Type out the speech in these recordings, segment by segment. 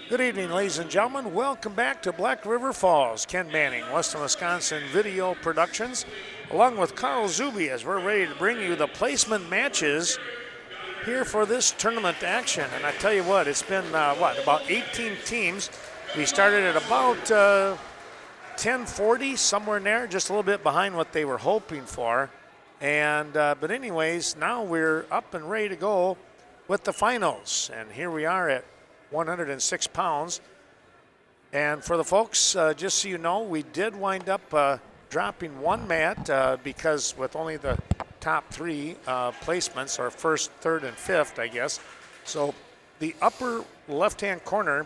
Good evening, ladies and gentlemen. Welcome back to Black River Falls. Ken Manning, Western Wisconsin Video Productions, along with Carl Zuby, as we're ready to bring you the placement matches here for this tournament action. And I tell you what, it's been, about 18 teams. We started at about 10:40, somewhere in there, just a little bit behind what they were hoping for. And but anyways, now we're up and ready to go with the finals. And here we are at 106 pounds. And for the folks, just so you know, we did wind up dropping one mat because with only the top three placements, or first, third, and fifth, I guess. So the upper left-hand corner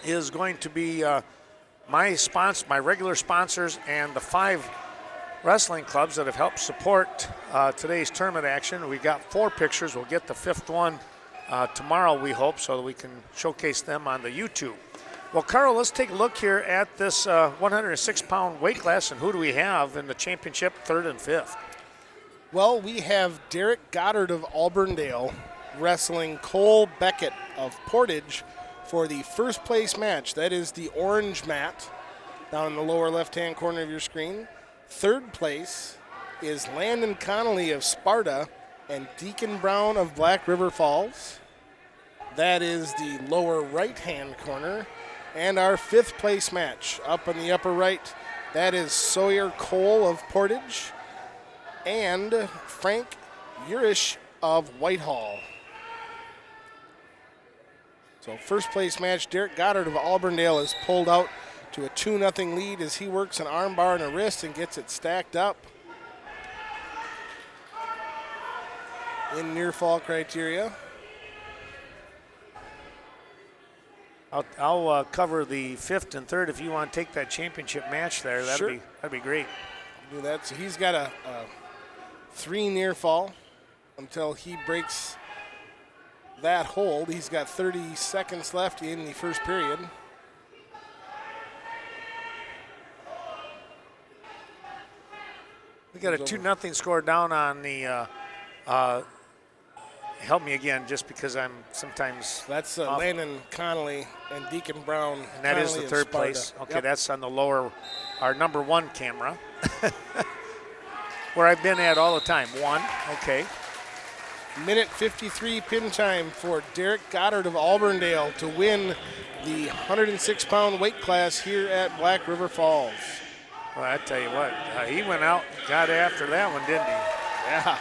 is going to be my regular sponsors and the 5 wrestling clubs that have helped support today's tournament action. We got 4 pictures. We'll get the 5th one tomorrow, we hope, so that we can showcase them on the YouTube. Well, Carl, let's take a look here at this 106-pound weight class, and who do we have in the championship, 3rd and 5th? Well, we have Derek Goddard of Auburndale wrestling Cole Beckett of Portage for the first place match. That is the orange mat down in the lower left-hand corner of your screen. 3rd place is Landon Connolly of Sparta and Deacon Brown of Black River Falls. That is the lower right-hand corner. And our 5th place match up in the upper right, that is Sawyer Cole of Portage and Frank Urish of Whitehall. So first place match, Derek Goddard of Auburndale is pulled out to a 2-0 lead as he works an arm bar and a wrist and gets it stacked up in near fall criteria. I'll cover the 5th and 3rd if you want to take that championship match there. That'd be great. Do that. So he's got a 3 near fall until he breaks that hold. He's got 30 seconds left in the first period. We got a 2-0 score down on the help me again, just because I'm sometimes. That's Landon Connolly and Deacon Brown. And that is the 3rd place. Okay, yep. That's on the lower, our number 1 camera, where I've been at all the time. 1, okay. Minute 53 pin time for Derek Goddard of Auburndale to win the 106-pound weight class here at Black River Falls. Well, I tell you what, he went out and got after that one, didn't he? Yeah.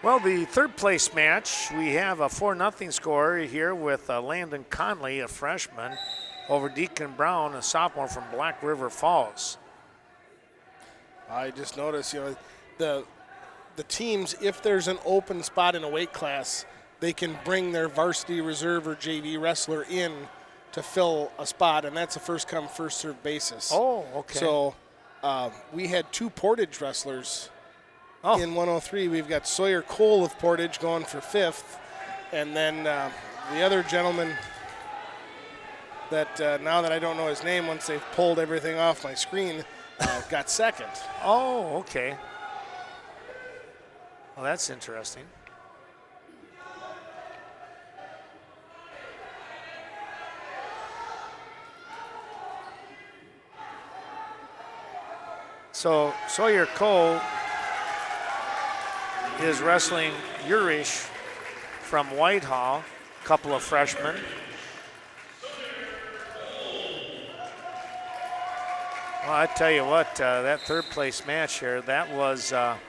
Well, the 3rd place match, we have a 4-0 score here with Landon Conley, a freshman, over Deacon Brown, a sophomore from Black River Falls. I just noticed, the teams, if there's an open spot in a weight class, they can bring their varsity reserve or JV wrestler in to fill a spot, and that's a first-come, first-served basis. Oh, okay. So we had 2 Portage wrestlers. In 103, we've got Sawyer Cole of Portage going for 5th. And then the other gentleman that now that I don't know his name, once they've pulled everything off my screen, got 2nd. Oh, okay. Well, that's interesting. So Sawyer Cole is wrestling Urish from Whitehall, a couple of freshmen. Well, I tell you what, that 3rd place match here, that was that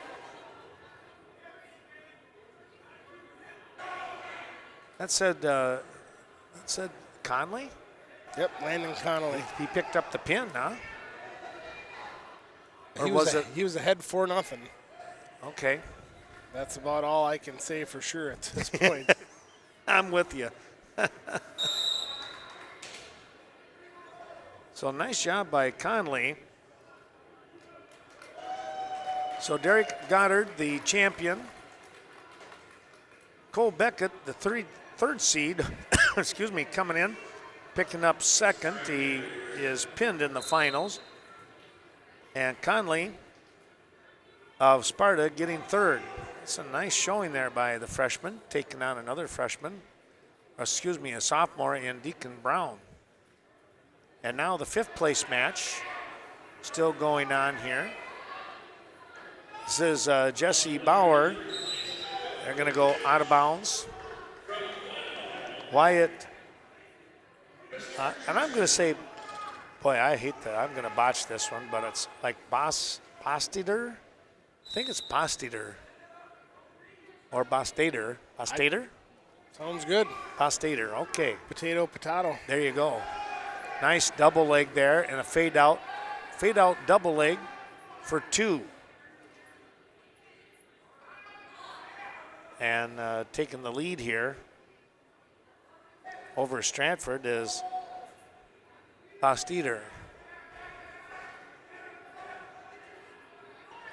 said Conley? Yep, Landon Connolly. He picked up the pin, huh? Or He was ahead 4-0. Okay. That's about all I can say for sure at this point. I'm with you. So nice job by Conley. So Derek Goddard, the champion. Cole Beckett, the 3rd seed, excuse me, coming in, picking up 2nd. He is pinned in the finals. And Conley of Sparta getting 3rd. It's a nice showing there by the freshman, taking on another freshman, excuse me, a sophomore in Deacon Brown. And now the 5th place match still going on here. This is Jesse Bauer. They're going to go out of bounds. Wyatt, and I'm going to say, boy, I hate that. I'm going to botch this one, but it's like Bosteder. I think it's Bosteder. Or Bostader. Bostader? Sounds good. Bostader, okay. Potato, potato. There you go. Nice double leg there and a fade out double leg for 2. And taking the lead here over Stratford is Bostader.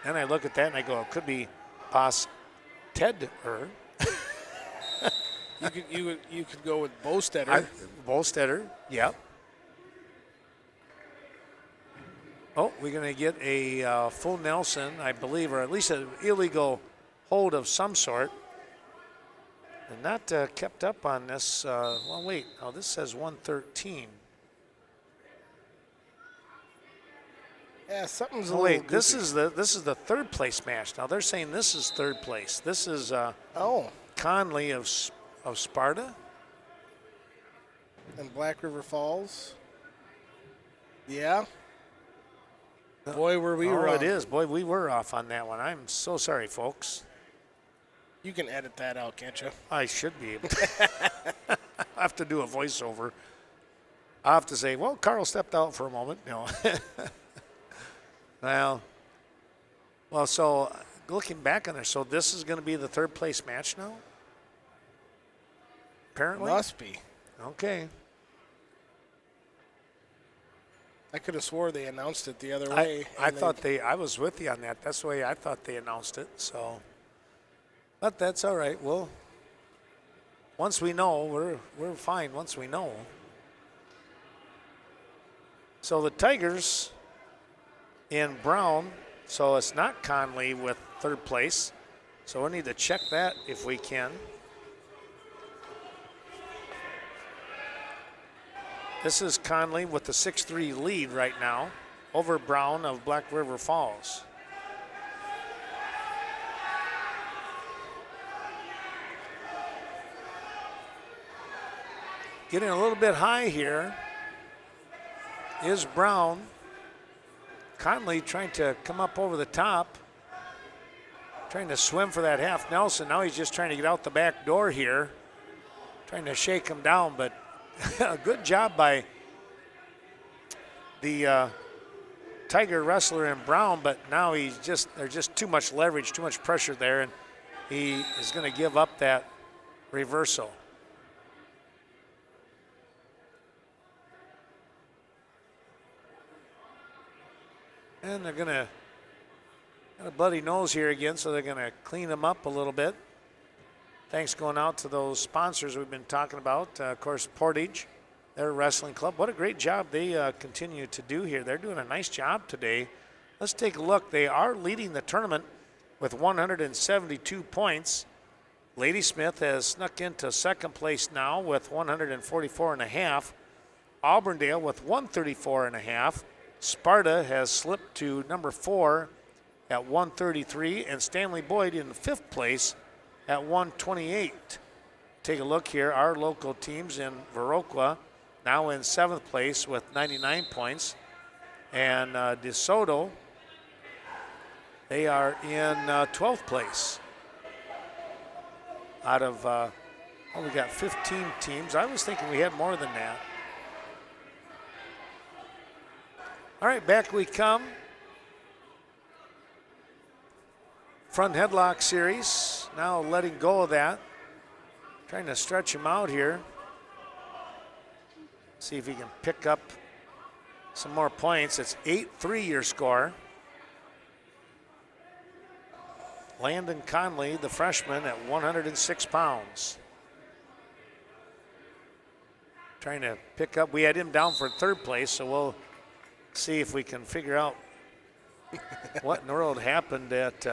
And I look at that and I go, it could be Bosteder. You could go with Bostetter. Bostetter, yep. Oh, we're going to get a full Nelson, I believe, or at least an illegal hold of some sort. And not kept up on this. Well, wait. Oh, this says 113. Yeah, something's a Oh, little wait. goofy. This is the 3rd place match. Now they're saying this is 3rd place. This is Conley of Sparta. And Black River Falls. Yeah. Boy, were we wrong. Oh, it is. Boy, we were off on that one. I'm so sorry, folks. You can edit that out, can't you? I should be able to. I have to do a voiceover. I have to say, well, Carl stepped out for a moment. No. Well, so looking back on there, so this is going to be the 3rd place match now? Apparently? Must be. Okay. I could have swore they announced it the other way. I was with you on that. That's the way I thought they announced it. So, but that's all right. Well, once we know, we're fine. Once we know. So the Tigers in Brown. So it's not Conley with 3rd place. So we need to check that if we can. This is Conley with the 6-3 lead right now over Brown of Black River Falls. Getting a little bit high here is Brown. Conley trying to come up over the top, trying to swim for that half Nelson. Now he's just trying to get out the back door here, trying to shake him down, but a good job by the Tiger wrestler in Brown, but now there's just too much leverage, too much pressure there, and he is going to give up that reversal. And they're going to got a bloody nose here again, so they're going to clean him up a little bit. Thanks going out to those sponsors we've been talking about. Of course, Portage, their wrestling club. What a great job they continue to do here. They're doing a nice job today. Let's take a look. They are leading the tournament with 172 points. Ladysmith has snuck into 2nd place now with 144.5. Auburndale with 134.5. Sparta has slipped to number 4 at 133, and Stanley Boyd in 5th place at 128. Take a look here. Our local teams in Viroqua now in 7th place with 99 points. And DeSoto, they are in 12th place. Out of, we got 15 teams. I was thinking we had more than that. All right, back we come. Front headlock series, now letting go of that. Trying to stretch him out here. See if he can pick up some more points. It's 8-3 your score. Landon Conley, the freshman, at 106 pounds. Trying to pick up. We had him down for 3rd place, so we'll see if we can figure out what in the world happened at.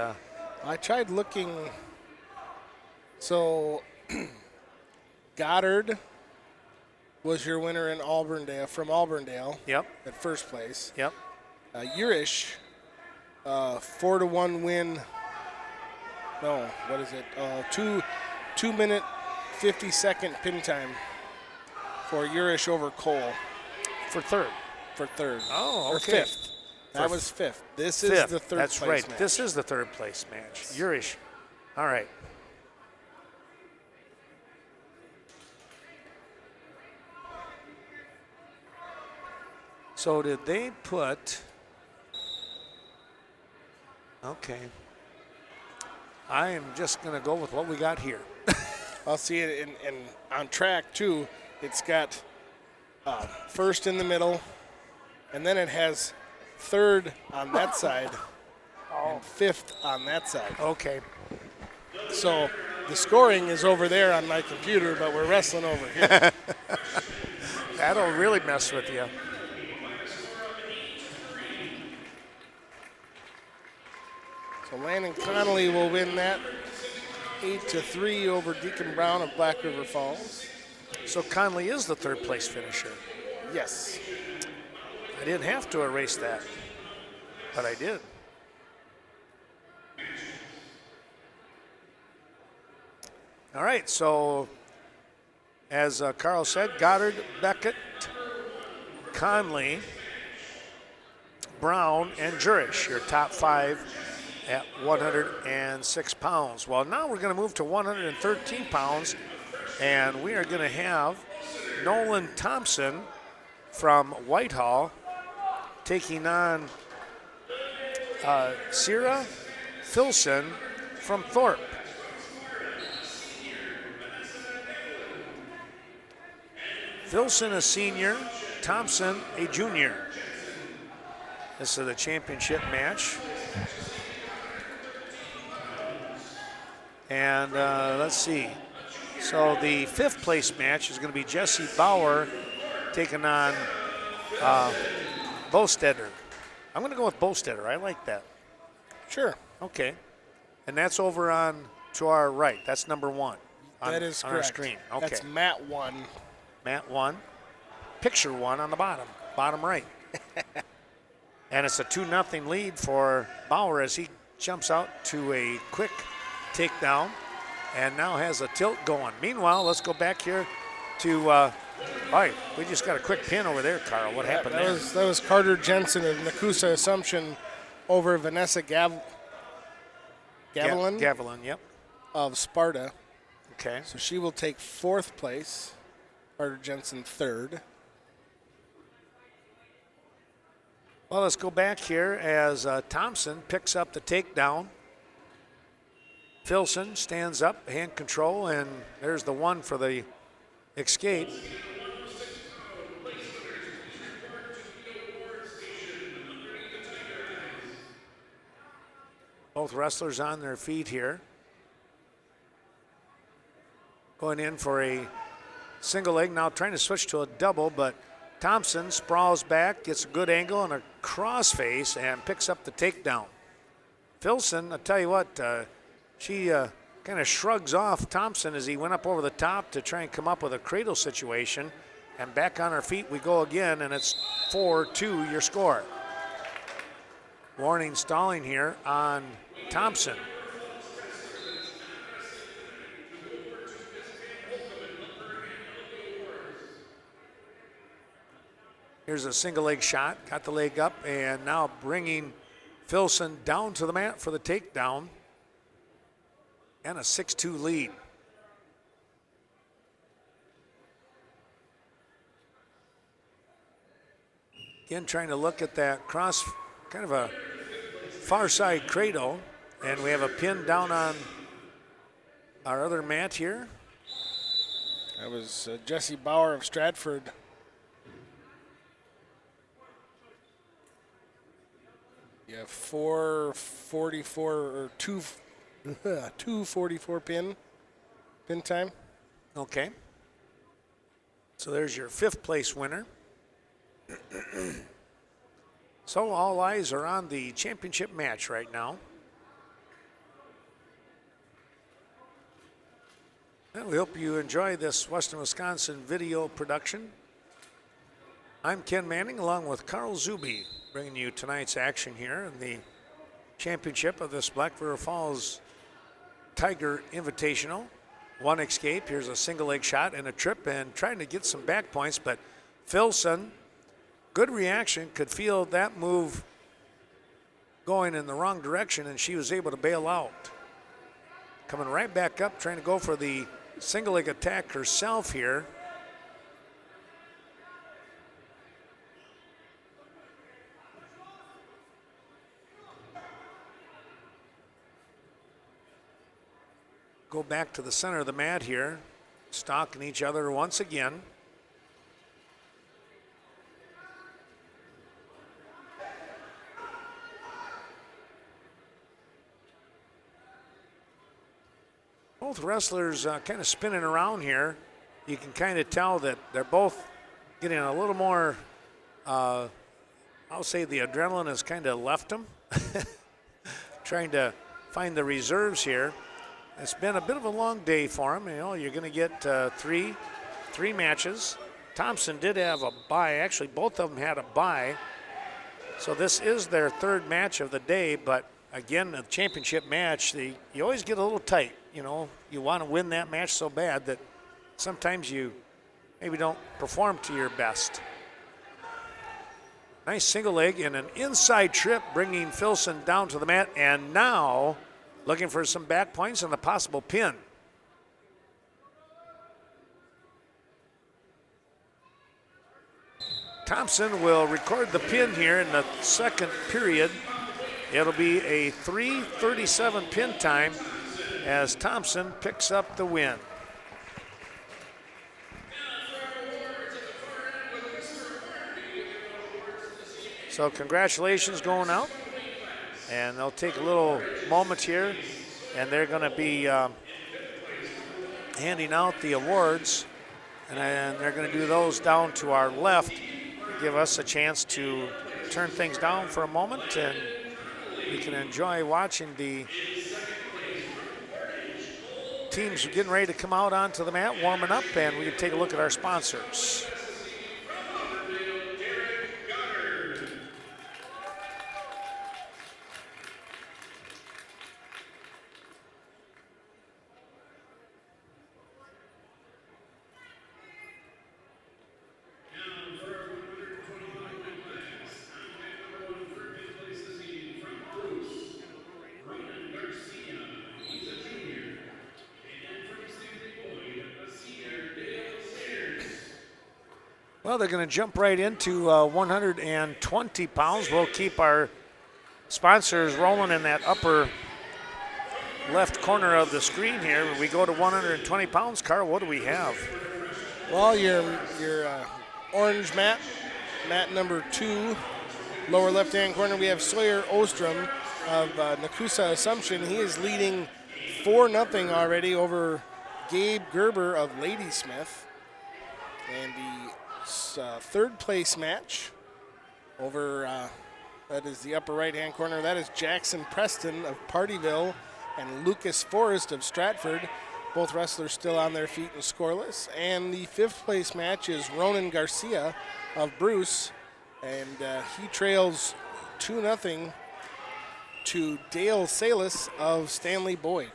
I tried looking So Goddard was your winner in Auburndale, from Auburndale Yep. at first place. Yep. Urish, 4-1 win. No, what is it? 2 minute 50-second pin time for Urish over Cole For third. for third. Oh, Or okay. fifth. That was fifth. This is Fifth. the third That's place right. match. This is the third place match. Urish. All right. So did they put? Okay. I am just going to go with what we got here. I'll see it in on track too. It's got first in the middle, and then it has third on that side and fifth on that side. Okay. So the scoring is over there on my computer, but we're wrestling over here. That'll really mess with you. So Landon Connolly will win that 8-3 over Deacon Brown of Black River Falls. So Conley is the third place finisher. Yes. I didn't have to erase that, but I did. All right, so as Carl said, Goddard, Beckett, Conley, Brown, and Jurish, your top five at 106 pounds. Well, now we're going to move to 113 pounds, and we are going to have Nolan Thompson from Whitehall taking on Sierra Filson from Thorpe. Filson a senior, Thompson a junior. This is the championship match. And let's see. So the fifth place match is going to be Jesse Bauer taking on Bostetter. I'm going to go with Bostetter. I like that. Sure. Okay. And that's over on to our right. That's number one That is on correct. our screen. Okay. That's Matt 1. Matt 1. Picture 1 on the bottom right. And it's a 2-0 lead for Bauer as he jumps out to a quick takedown and now has a tilt going. Meanwhile, let's go back here to, all right, we just got a quick pin over there, Carl. What happened there? That was Carter Jensen of Nakusa Assumption over Vanessa Gavilan Gavilan, yep. of Sparta. Okay. So she will take fourth place. Carter Jensen third. Well, let's go back here as Thompson picks up the takedown. Filson stands up, hand control, and there's the one for the escape. Both wrestlers on their feet here. Going in for a single leg, now trying to switch to a double, but Thompson sprawls back, gets a good angle and a crossface, and picks up the takedown. Filson, I'll tell you what, she kind of shrugs off Thompson as he went up over the top to try and come up with a cradle situation. And back on her feet we go again, and it's 4-2 your score. Warning stalling here on Thompson. Here's a single leg shot, got the leg up, and now bringing Filson down to the mat for the takedown. And a 6-2 lead. Again, trying to look at that cross, kind of a far side cradle. And we have a pin down on our other mat here. That was Jesse Bauer of Stratford. Yeah, 444 or 244 pin time. Okay. So there's your fifth place winner. So all eyes are on the championship match right now. Well, we hope you enjoy this Western Wisconsin video production. I'm Ken Manning along with Carl Zuby, bringing you tonight's action here in the championship of this Black River Falls Tiger Invitational. One escape, here's a single leg shot and a trip and trying to get some back points, but Filson, good reaction, could feel that move going in the wrong direction and she was able to bail out. Coming right back up, trying to go for the single leg attack herself here. Go back to the center of the mat here, stalking each other once again. Both wrestlers kind of spinning around here. You can kind of tell that they're both getting a little more, I'll say the adrenaline has kind of left them. Trying to find the reserves here. It's been a bit of a long day for them. You know, you're going to get three matches. Thompson did have a bye. Actually, both of them had a bye. So this is their third match of the day, but again, the championship match, you always get a little tight. You know, you want to win that match so bad that sometimes you maybe don't perform to your best. Nice single leg and an inside trip bringing Filson down to the mat, and now looking for some back points and a possible pin. Thompson will record the pin here in the second period. It'll be a 3:37 pin time as Thompson picks up the win. So congratulations going out. And they'll take a little moment here, and they're going to be handing out the awards, and they're going to do those down to our left, give us a chance to turn things down for a moment, and we can enjoy watching the teams getting ready to come out onto the mat, warming up, and we can take a look at our sponsors. Well, they're going to jump right into 120 pounds. We'll keep our sponsors rolling in that upper left corner of the screen here. When we go to 120 pounds, Carl, what do we have? Well, your orange mat number 2, lower left-hand corner, we have Sawyer Ostrom of Nakusa Assumption. He is leading 4-0 already over Gabe Gerber of Ladysmith. And the third place match over, that is the upper right-hand corner. That is Jackson Preston of Partyville and Lucas Forrest of Stratford. Both wrestlers still on their feet and scoreless. And the fifth place match is Ronan Garcia of Bruce, and he trails 2-0 to Dale Salis of Stanley Boyd.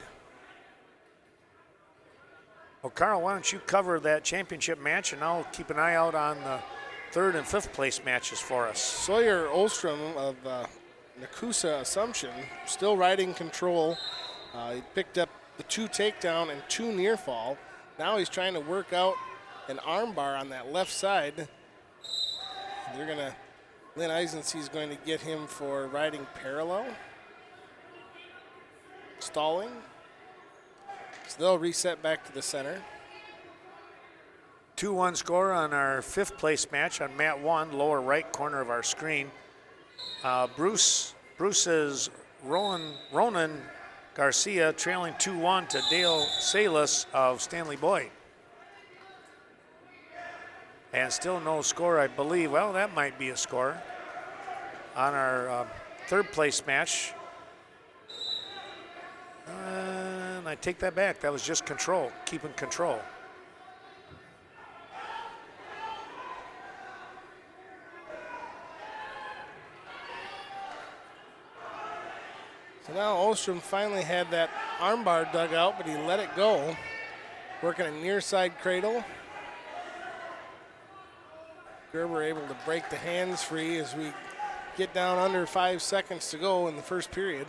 Well, Carl, why don't you cover that championship match, and I'll keep an eye out on the third and fifth place matches for us. Sawyer Ostrom of Nakusa Assumption still riding control. He picked up the 2 takedown and 2 near fall. Now he's trying to work out an armbar on that left side. Lynn Eisensee is going to get him for riding parallel. Stalling. So they'll reset back to the center. 2-1 score on our fifth place match on mat 1, lower right corner of our screen. Bruce's Ronan Garcia trailing 2-1 to Dale Salis of Stanley Boyd. And still no score, I believe. Well, that might be a score on our third place match. I take that back. That was just control, keeping control. So now Ostrom finally had that armbar dug out, but he let it go. Working a near side cradle. Gerber able to break the hands free as we get down under 5 seconds to go in the first period.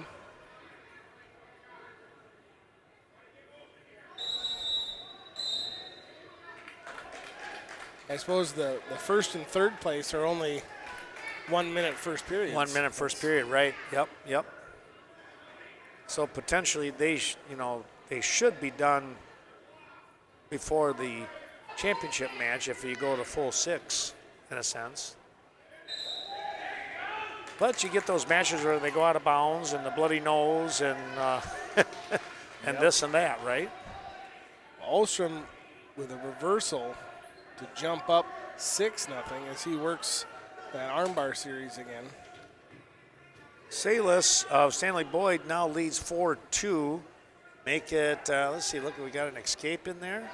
I suppose the first and third place are only 1 minute first period. 1 minute first period, right? Yep. So potentially they should be done before the championship match if you go to full 6 in a sense. But you get those matches where they go out of bounds and the bloody nose and and this and that, right? Ostrom with a reversal to jump up 6-0 as he works that armbar series again. Salis of Stanley Boyd now leads 4-2. Make it, let's see, look, we got an escape in there.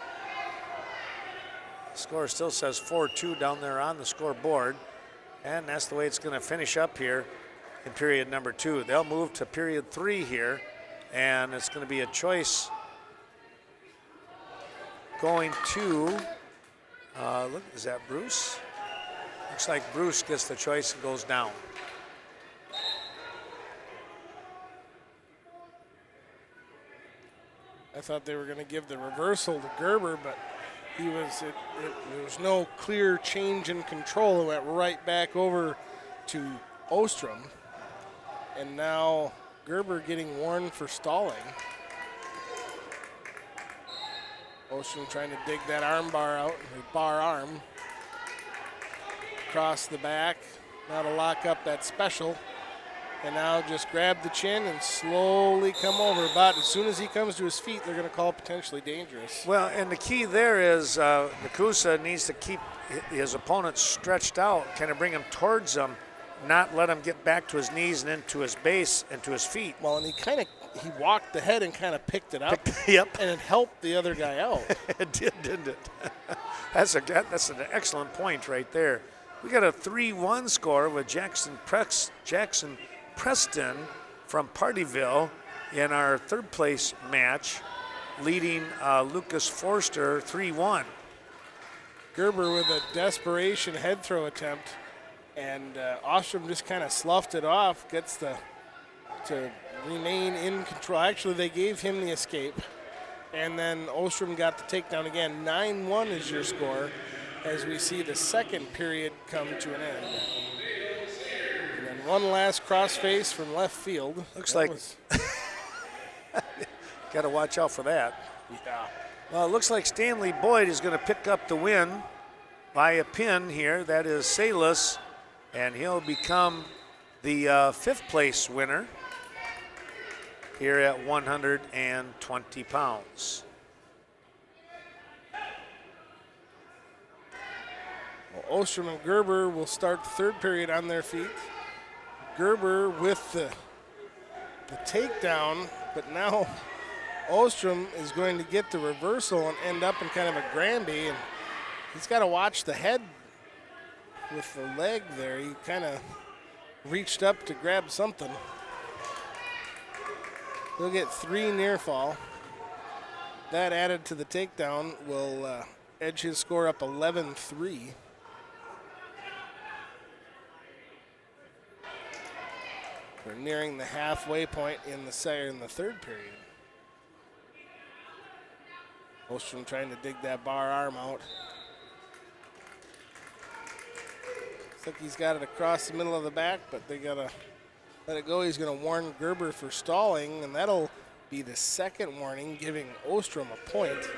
The score still says 4-2 down there on the scoreboard. And that's the way it's going to finish up here in period number 2. They'll move to period 3 here, and it's going to be a choice going to, look, is that Bruce? Looks like Bruce gets the choice and goes down. I thought they were going to give the reversal to Gerber, but there was no clear change in control. It went right back over to Ostrom. And now Gerber getting warned for stalling. Ostrom trying to dig that arm bar out, his bar arm. Across the back, now to lock up that special. And now just grab the chin and slowly come over. But as soon as he comes to his feet, they're going to call potentially dangerous. Well, and the key there is Nakusa needs to keep his opponent stretched out, kind of bring him towards him, not let him get back to his knees and into his base and to his feet. Well, and he walked the head and kind of picked it up. Yep. And it helped the ottle guy out. It did, didn't it? That's an excellent point right there. We got a 3-1 score with Jackson Preston from Partyville in our third place match, leading Lucas Forster 3-1. Gerber with a desperation head throw attempt, and Ostrom just kind of sloughed it off, gets to remain in control. Actually, they gave him the escape, and then Ostrom got the takedown again. 9-1 is your score as we see the second period come to an end. One last crossface from left field. Looks like got to watch out for that. Yeah. Well, it looks like Stanley Boyd is going to pick up the win by a pin here. That is Salis, and he'll become the fifth place winner here at 120 pounds. Well, Ostrom and Gerber will start the third period on their feet. Gerber with the takedown, but now Ostrom is going to get the reversal and end up in kind of a Granby, and he's got to watch the head with the leg there. He kind of reached up to grab something. He'll get 3 near fall. That added to the takedown will edge his score up 11-3. We're nearing the halfway point in the third period. Ostrom trying to dig that bar arm out. Looks like he's got it across the middle of the back, but they gotta let it go. He's gonna warn Gerber for stalling, and that'll be the second warning, giving Ostrom a point.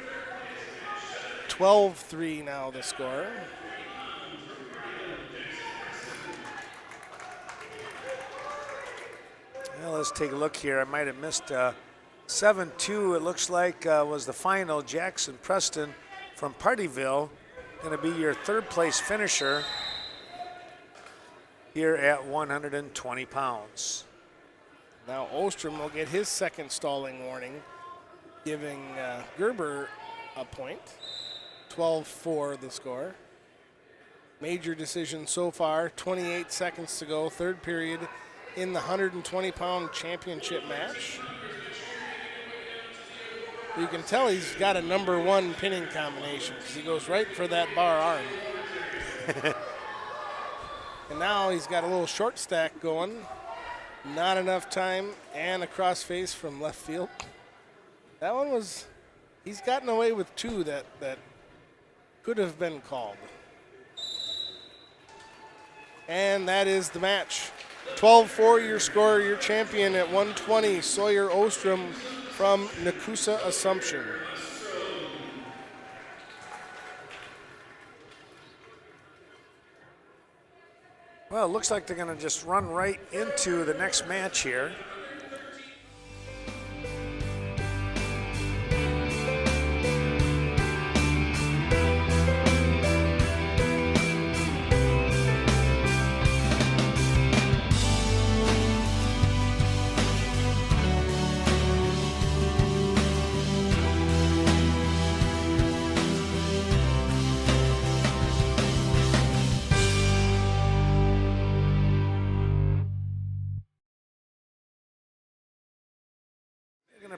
12-3 now the score. Well, let's take a look here. I might have missed 7-2, it looks like, was the final. Jackson Preston from Partyville, going to be your third place finisher here at 120 pounds. Now Ostrom will get his second stalling warning. giving Gerber a point. 12-4 the score. Major decision so far, 28 seconds to go, third period in the 120-pound championship match. You can tell he's got a number one pinning combination because he goes right for that bar arm. And now he's got a little short stack going. Not enough time, and a crossface from left field. That one was, he's gotten away with two that could have been called. And that is the match. 12-4 your score, your champion at 120, Sawyer Ostrom from Nakusa Assumption. Well, it looks like they're going to just run right into the next match here.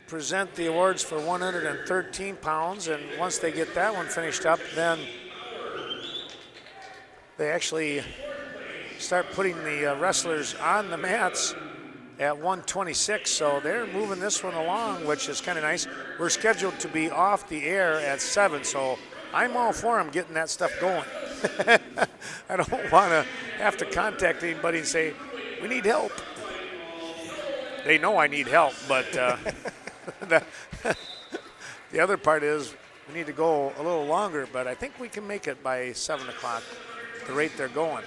Present the awards for 113 pounds, and once they get that one finished up, then they actually start putting the wrestlers on the mats at 126, so they're moving this one along, which is kind of nice. We're scheduled to be off the air at 7, so I'm all for them getting that stuff going. I don't want to have to contact anybody and say, we need help. They know I need help, but the other part is we need to go a little longer, but I think we can make it by 7 o'clock, the rate they're going.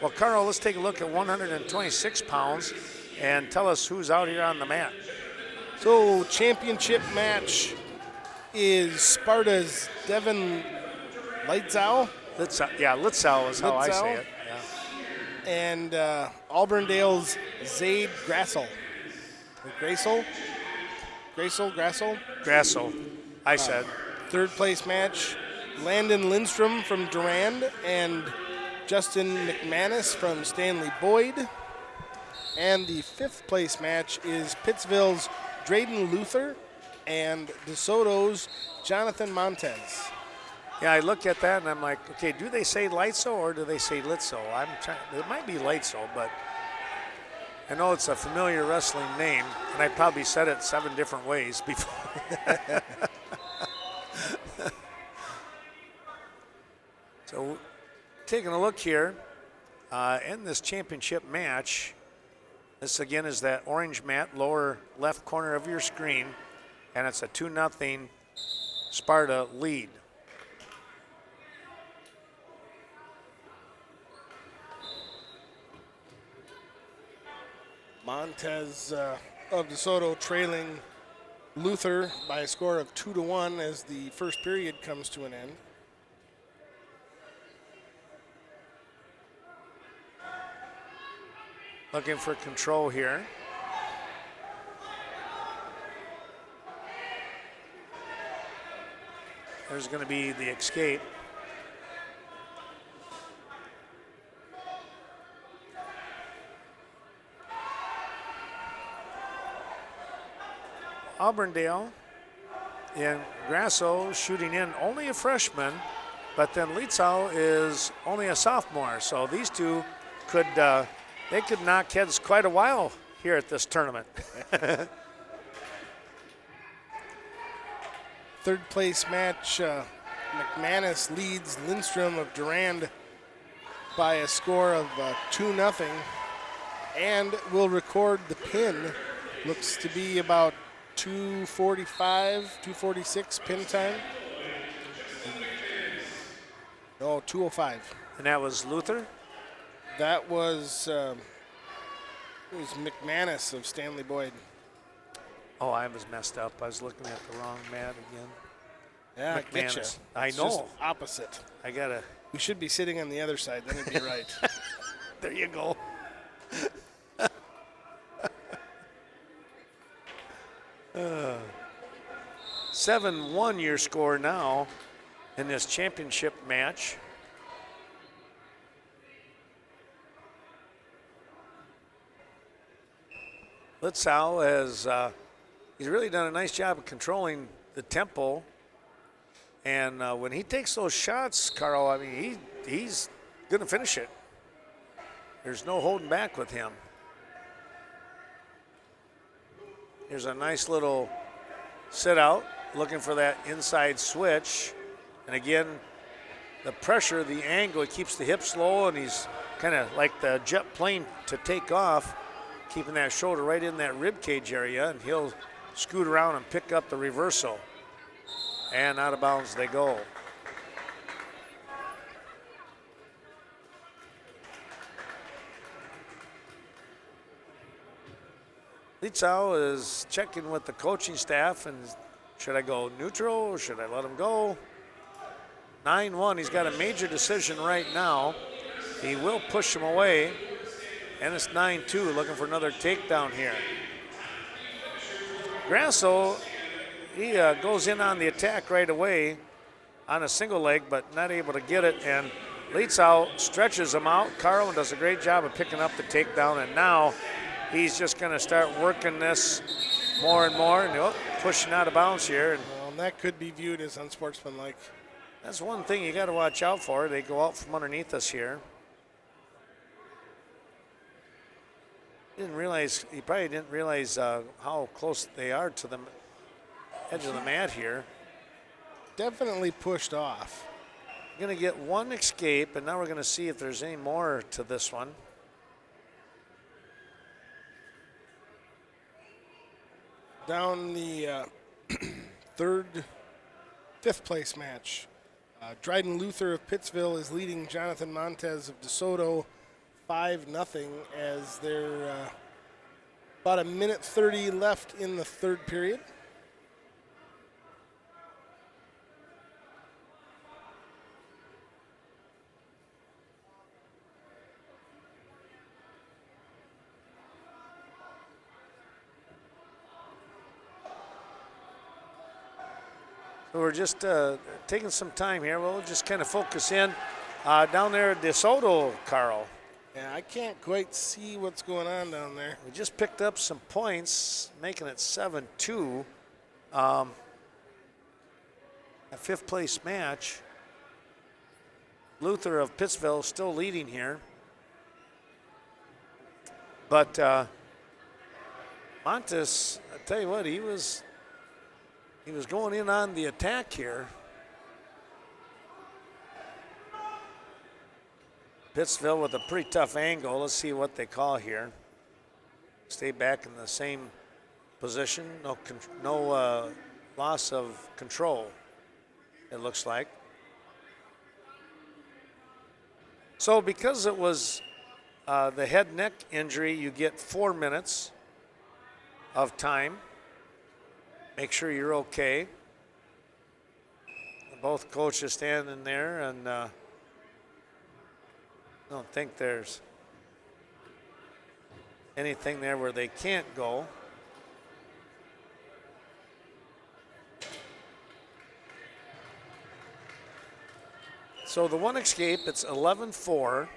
Well, Carl, let's take a look at 126 pounds and tell us who's out here on the mat. So, championship match is Sparta's Devin Litzau. Litzau is how I say it. Yeah. And Auburndale's Zaid Grassel. Grassel, I said. Third place match, Landon Lindstrom from Durand and Justin McManus from Stanley Boyd. And the fifth place match is Pittsville's Drayden Luther and DeSoto's Jonathan Montez. Yeah, I look at that and I'm like, okay, do they say Litzo or do they say Litzo? It might be Litzo, but I know it's a familiar wrestling name, and I probably said it 7 different ways before. So, taking a look here, in this championship match, this again is that orange mat, lower left corner of your screen, and it's a 2-0 Sparta lead. Montez of DeSoto trailing Luther by a score of 2-1 as the first period comes to an end. Looking for control here. There's going to be the escape. Auburndale and Grasso shooting in only a freshman, but then Litzau is only a sophomore. So these two could knock heads quite a while here at this tournament. Third place match, McManus leads Lindstrom of Durand by a score of 2-0 and will record the pin. Looks to be about 2:45, 2:46 pin time. No, 2:05. And that was Luther? That was, it was McManus of Stanley Boyd. Oh, I was messed up. I was looking at the wrong mat again. Yeah, McManus. get you. I It's know. just opposite. I gotta. We should be sitting on the other side, then it'd be right. There you go. 7-1 your score now in this championship match. Litzau has he's really done a nice job of controlling the tempo. And when he takes those shots, Carl, I mean, he's going to finish it. There's no holding back with him. Here's a nice little sit out, looking for that inside switch. And again, the pressure, the angle, it keeps the hips low, and he's kind of like the jet plane to take off, keeping that shoulder right in that rib cage area, and he'll scoot around and pick up the reversal. And out of bounds they go. Litzau is checking with the coaching staff, and should I go neutral? Should I let him go? 9-1, he's got a major decision right now. He will push him away, and it's 9-2, looking for another takedown here. Grasso, he goes in on the attack right away on a single leg, but not able to get it, and Litzau stretches him out. Carl does a great job of picking up the takedown, and now he's just going to start working this more and more, and pushing out of bounds here. Well, and that could be viewed as unsportsmanlike. That's one thing you got to watch out for. They go out from underneath us here. He probably didn't realize how close they are to the edge of the mat here. Definitely pushed off. Going to get one escape, and now we're going to see if there's any more to this one. Down the fifth place match. Dryden Luther of Pittsville is leading Jonathan Montez of DeSoto 5-0 as there about a minute 30 left in the third period. So we're just taking some time here. We'll just kind of focus in down there at DeSoto, Carl. Yeah, I can't quite see what's going on down there. We just picked up some points, making it 7-2. A fifth place match. Luther of Pittsville still leading here. But Montes, I tell you what, he was going in on the attack here. Pittsville with a pretty tough angle. Let's see what they call here. Stay back in the same position. No loss of control, it looks like. So because it was the head neck injury, you get 4 minutes of time. Make sure you're okay. Both coaches standing there, and I don't think there's anything there where they can't go. So the one escape, it's 11-4.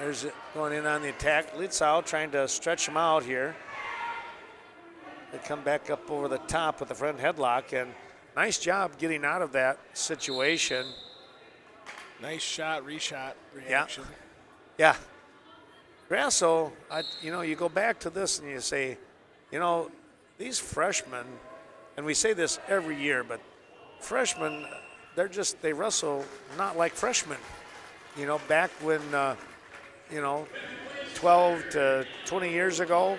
There's it going in on the attack. Litzau trying to stretch him out here. They come back up over the top with the front headlock, and nice job getting out of that situation. Nice shot, reshot, reaction. Yeah. Grasso, you go back to this and you say, these freshmen, and we say this every year, but freshmen, they wrestle not like freshmen. Back when, 12 to 20 years ago,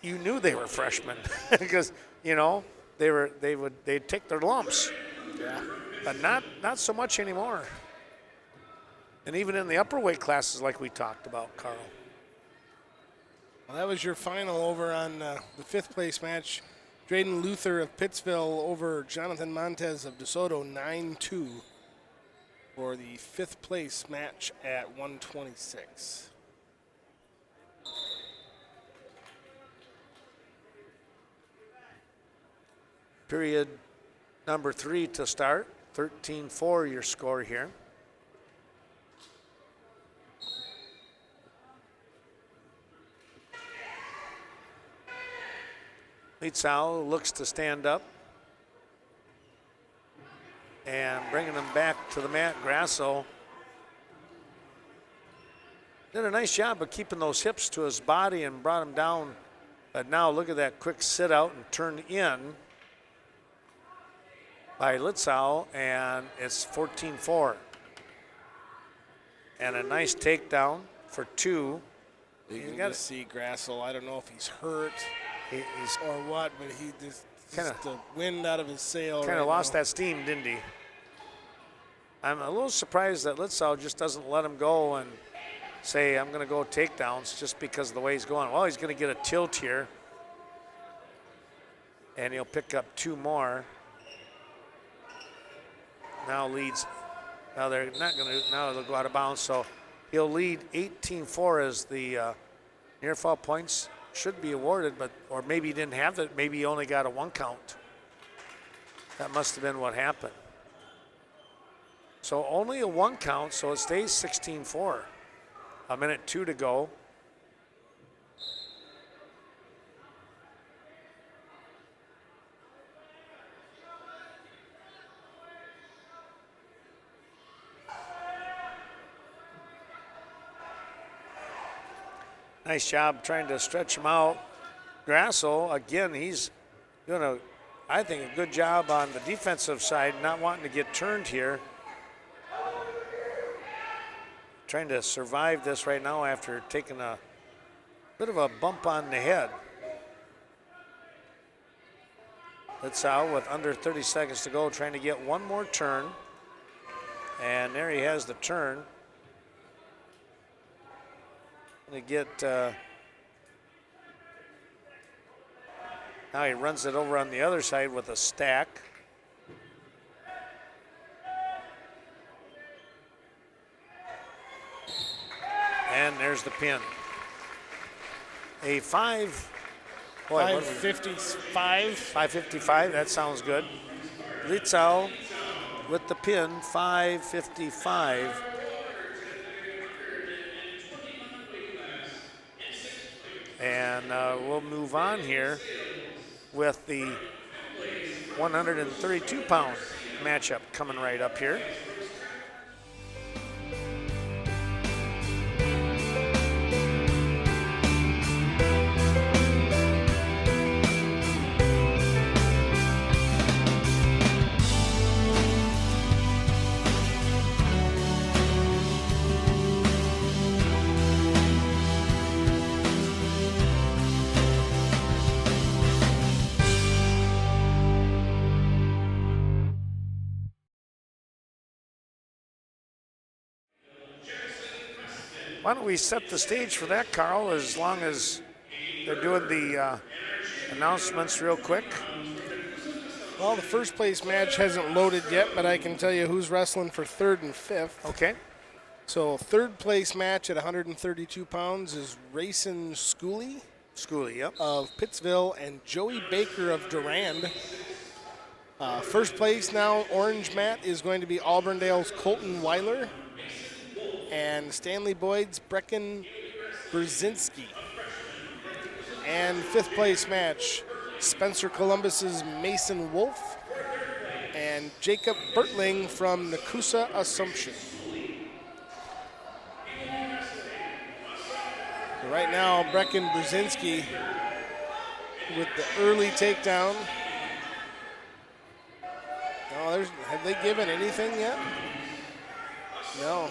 you knew they were freshmen because, they'd take their lumps. Yeah. But not so much anymore. And even in the upper weight classes like we talked about, Carl. Well, that was your final over on the fifth place match. Drayden Luther of Pittsville over Jonathan Montez of DeSoto, 9-2 for the fifth place match at 126. Period number 3 to start. 13-4 your score here. Lietzau looks to stand up. And bringing him back to the mat, Grasso did a nice job of keeping those hips to his body and brought him down. But now look at that quick sit out and turn in by Lietzau, and it's 14-4. And a nice takedown for 2. You can just see Grasso. I don't know if he's hurt or what, but he just the wind out of his sail. Kind of lost that steam, didn't he? I'm a little surprised that Lietzau just doesn't let him go and say, I'm going to go takedowns just because of the way he's going. Well, he's going to get a tilt here. And he'll pick up 2 more. Now leads. Now they're not going to, now they'll go out of bounds. So he'll lead 18-4 as the near fall points should be awarded, but, or maybe he didn't have it. Maybe he only got a 1 count. That must have been what happened. So only a 1 count, so it stays 16-4. 1:02 to go. Nice job trying to stretch him out. Grasso, again, he's doing I think, a good job on the defensive side, not wanting to get turned here. Trying to survive this right now after taking a bit of a bump on the head. Lietzau with under 30 seconds to go, trying to get 1 more turn. And there he has the turn. Gonna get, now he runs it over on the other side with a stack. And there's the pin. A 555. 555, that sounds good. Lietzau with the pin, 555. And we'll move on here with the 132-pound matchup coming right up here. Why don't we set the stage for that, Carl, as long as they're doing the announcements real quick. Well, the first place match hasn't loaded yet, but I can tell you who's wrestling for 3rd and 5th. Okay. So 3rd place match at 132 pounds is Rayson Schooley. Schooley, yep. Of Pittsville and Joey Baker of Durand. First place now, orange mat, is going to be Auburndale's Colton Weiler and Stanley Boyd's Brecken Brzezinski. And 5th place match, Spencer Columbus's Mason Wolf and Jacob Bertling from Nakusa Assumption. Right now, Brecken Brzezinski with the early takedown. No, have they given anything yet? No.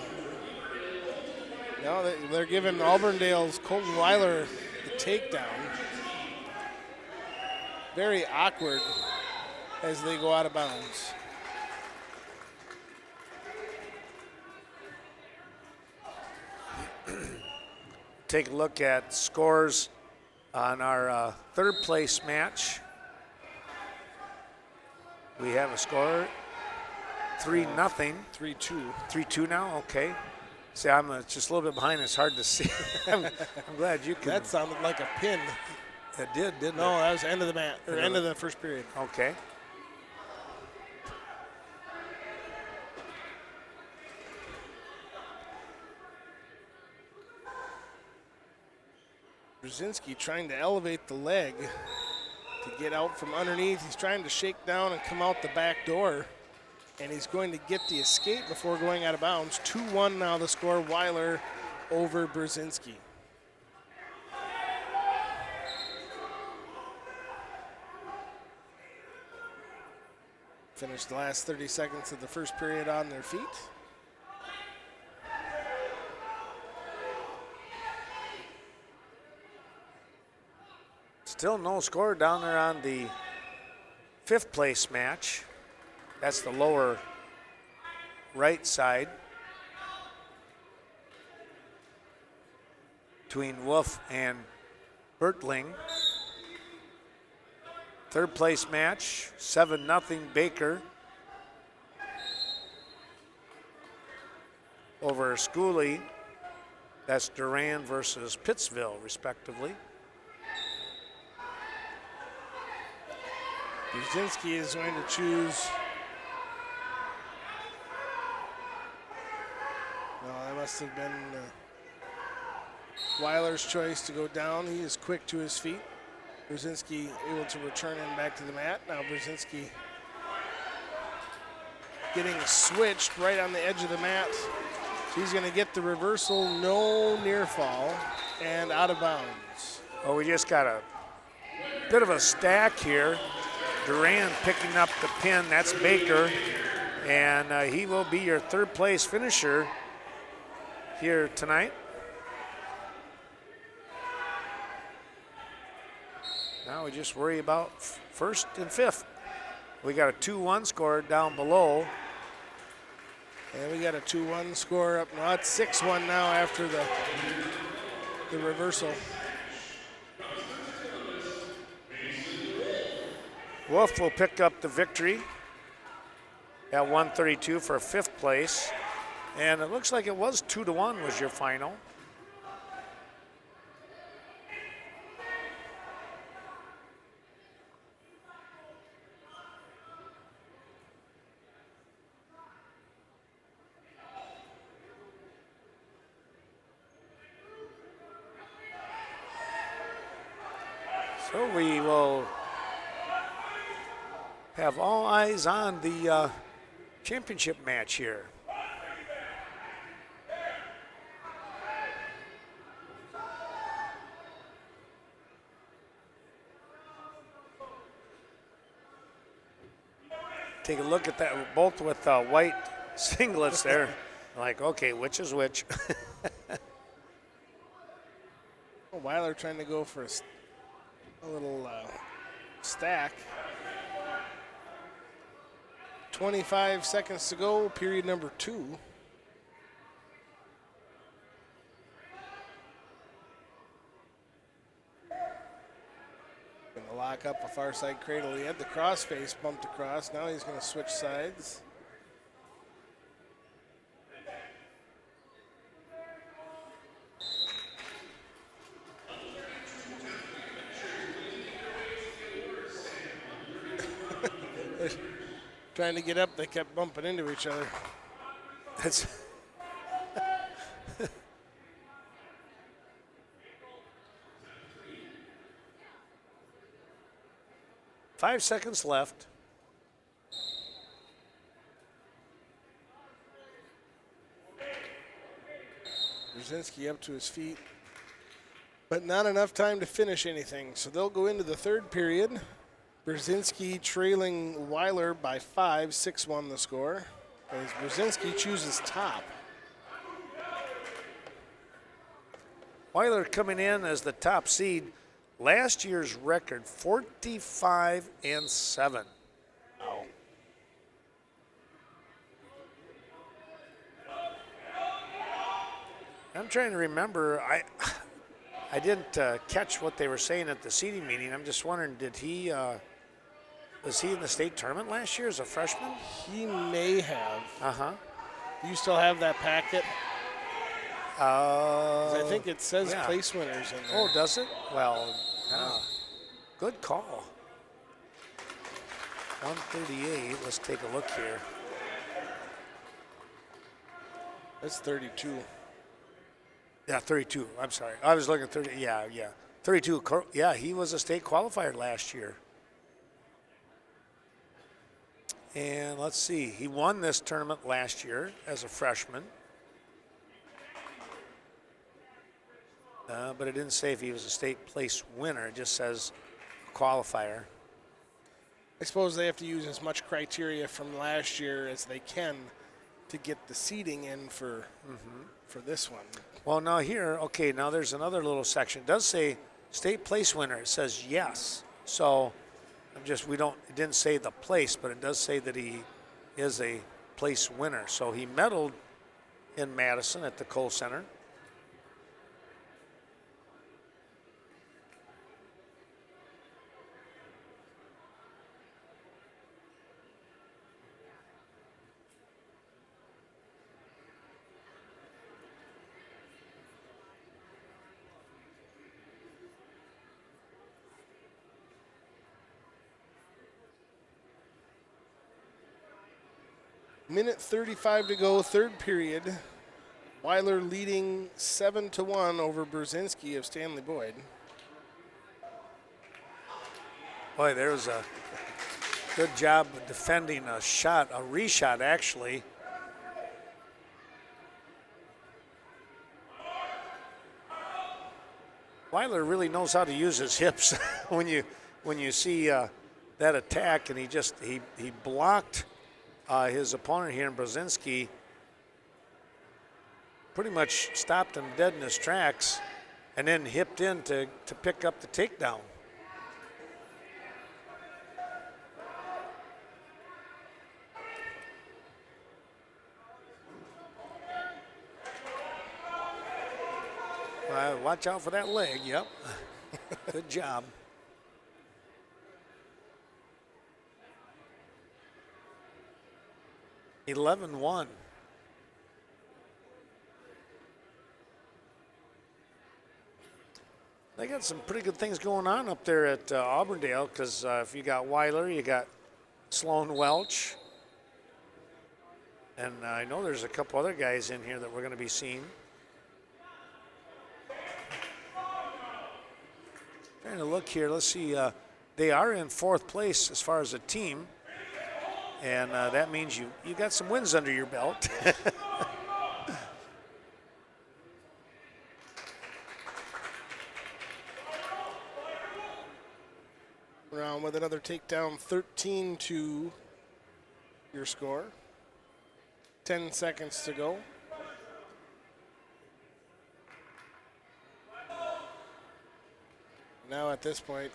No, they're giving Auburndale's Colton Weiler the takedown. Very awkward as they go out of bounds. Take a look at scores on our 3rd place match. We have a score, 3-0. 3-2. 3-2 now, okay. See, I'm just a little bit behind. It's hard to see. I'm glad you can. That sounded like a pin. It did, didn't it? No, that was end of the match, or end of the first period. Okay. Brzezinski trying to elevate the leg to get out from underneath. He's trying to shake down and come out the back door. And he's going to get the escape before going out of bounds. 2-1 now the score, Weiler over Brzezinski. Finished the last 30 seconds of the first period on their feet. Still no score down there on the 5th place match. That's the lower right side between Wolf and Bertling. 3rd place match, 7-0 Baker over Schooley. That's Duran versus Pittsville, respectively. Brzezinski is going to choose. No, that must have been Weiler's choice to go down. He is quick to his feet. Brzezinski able to return him back to the mat. Now Brzezinski getting switched right on the edge of the mat. So he's going to get the reversal, no near fall, and out of bounds. Oh, we just got a bit of a stack here. Duran picking up the pin, that's Baker, and he will be your 3rd place finisher here tonight. Now we just worry about 1st and 5th. We got a 2-1 score down below. And we got a 2-1 score up. Now it's 6-1 now after the reversal. Wolf will pick up the victory at 132 for 5th place. And it looks like it was 2-1 was your final. So we will have all eyes on the championship match here. Take a look at that, both with white singlets there. Like, okay, which is which? Weiler trying to go for a little stack. 25 seconds to go, period number 2. Gonna lock up a far side cradle. He had the crossface bumped across. Now he's gonna switch sides. Trying to get up, they kept bumping into each other. That's 5 seconds left. Brzezinski up to his feet, but not enough time to finish anything. So they'll go into the 3rd period. Brzezinski trailing Weiler by 5, 6-1 the score, as Brzezinski chooses top. Weiler coming in as the top seed. Last year's record, 45-7. Wow. I'm trying to remember. I didn't catch what they were saying at the seating meeting. I'm just wondering, was he in the state tournament last year as a freshman? He may have. Uh-huh. Do you still have that packet? 'Cause I think it says yeah. place winners in there. Oh, does it? Well, good call. 138. Let's take a look here. That's 32. Yeah, 32. I'm sorry. I was looking at 30. Yeah. 32. Yeah, he was a state qualifier last year. And let's see, he won this tournament last year as a freshman. But it didn't say if he was a state place winner. It just says qualifier. I suppose they have to use as much criteria from last year as they can to get the seeding in for this one. Well, now here, okay, now there's another little section. It does say state place winner. It says yes. So it didn't say the place, but it does say that he is a place winner. So he medaled in Madison at the Cole Center. Minute 35 to go, third period. Weiler leading 7-1 over Brzezinski of Stanley Boyd. Boy, there was a good job of defending a shot, a reshot actually. Weiler really knows how to use his hips when you see that attack, and he blocked his opponent here in Brzezinski, pretty much stopped him dead in his tracks, and then hipped in to pick up the takedown. Watch out for that leg, yep. Good job. (11-1). They got some pretty good things going on up there at Auburndale, because if you got Weiler, you got Sloan Welch. And I know there's a couple other guys in here that we're going to be seeing. Trying to look here, let's see. They are in fourth place as far as a team. And that means you got some wins under your belt. Around with another takedown, 13-2 your score. 10 seconds to go. Now at this point,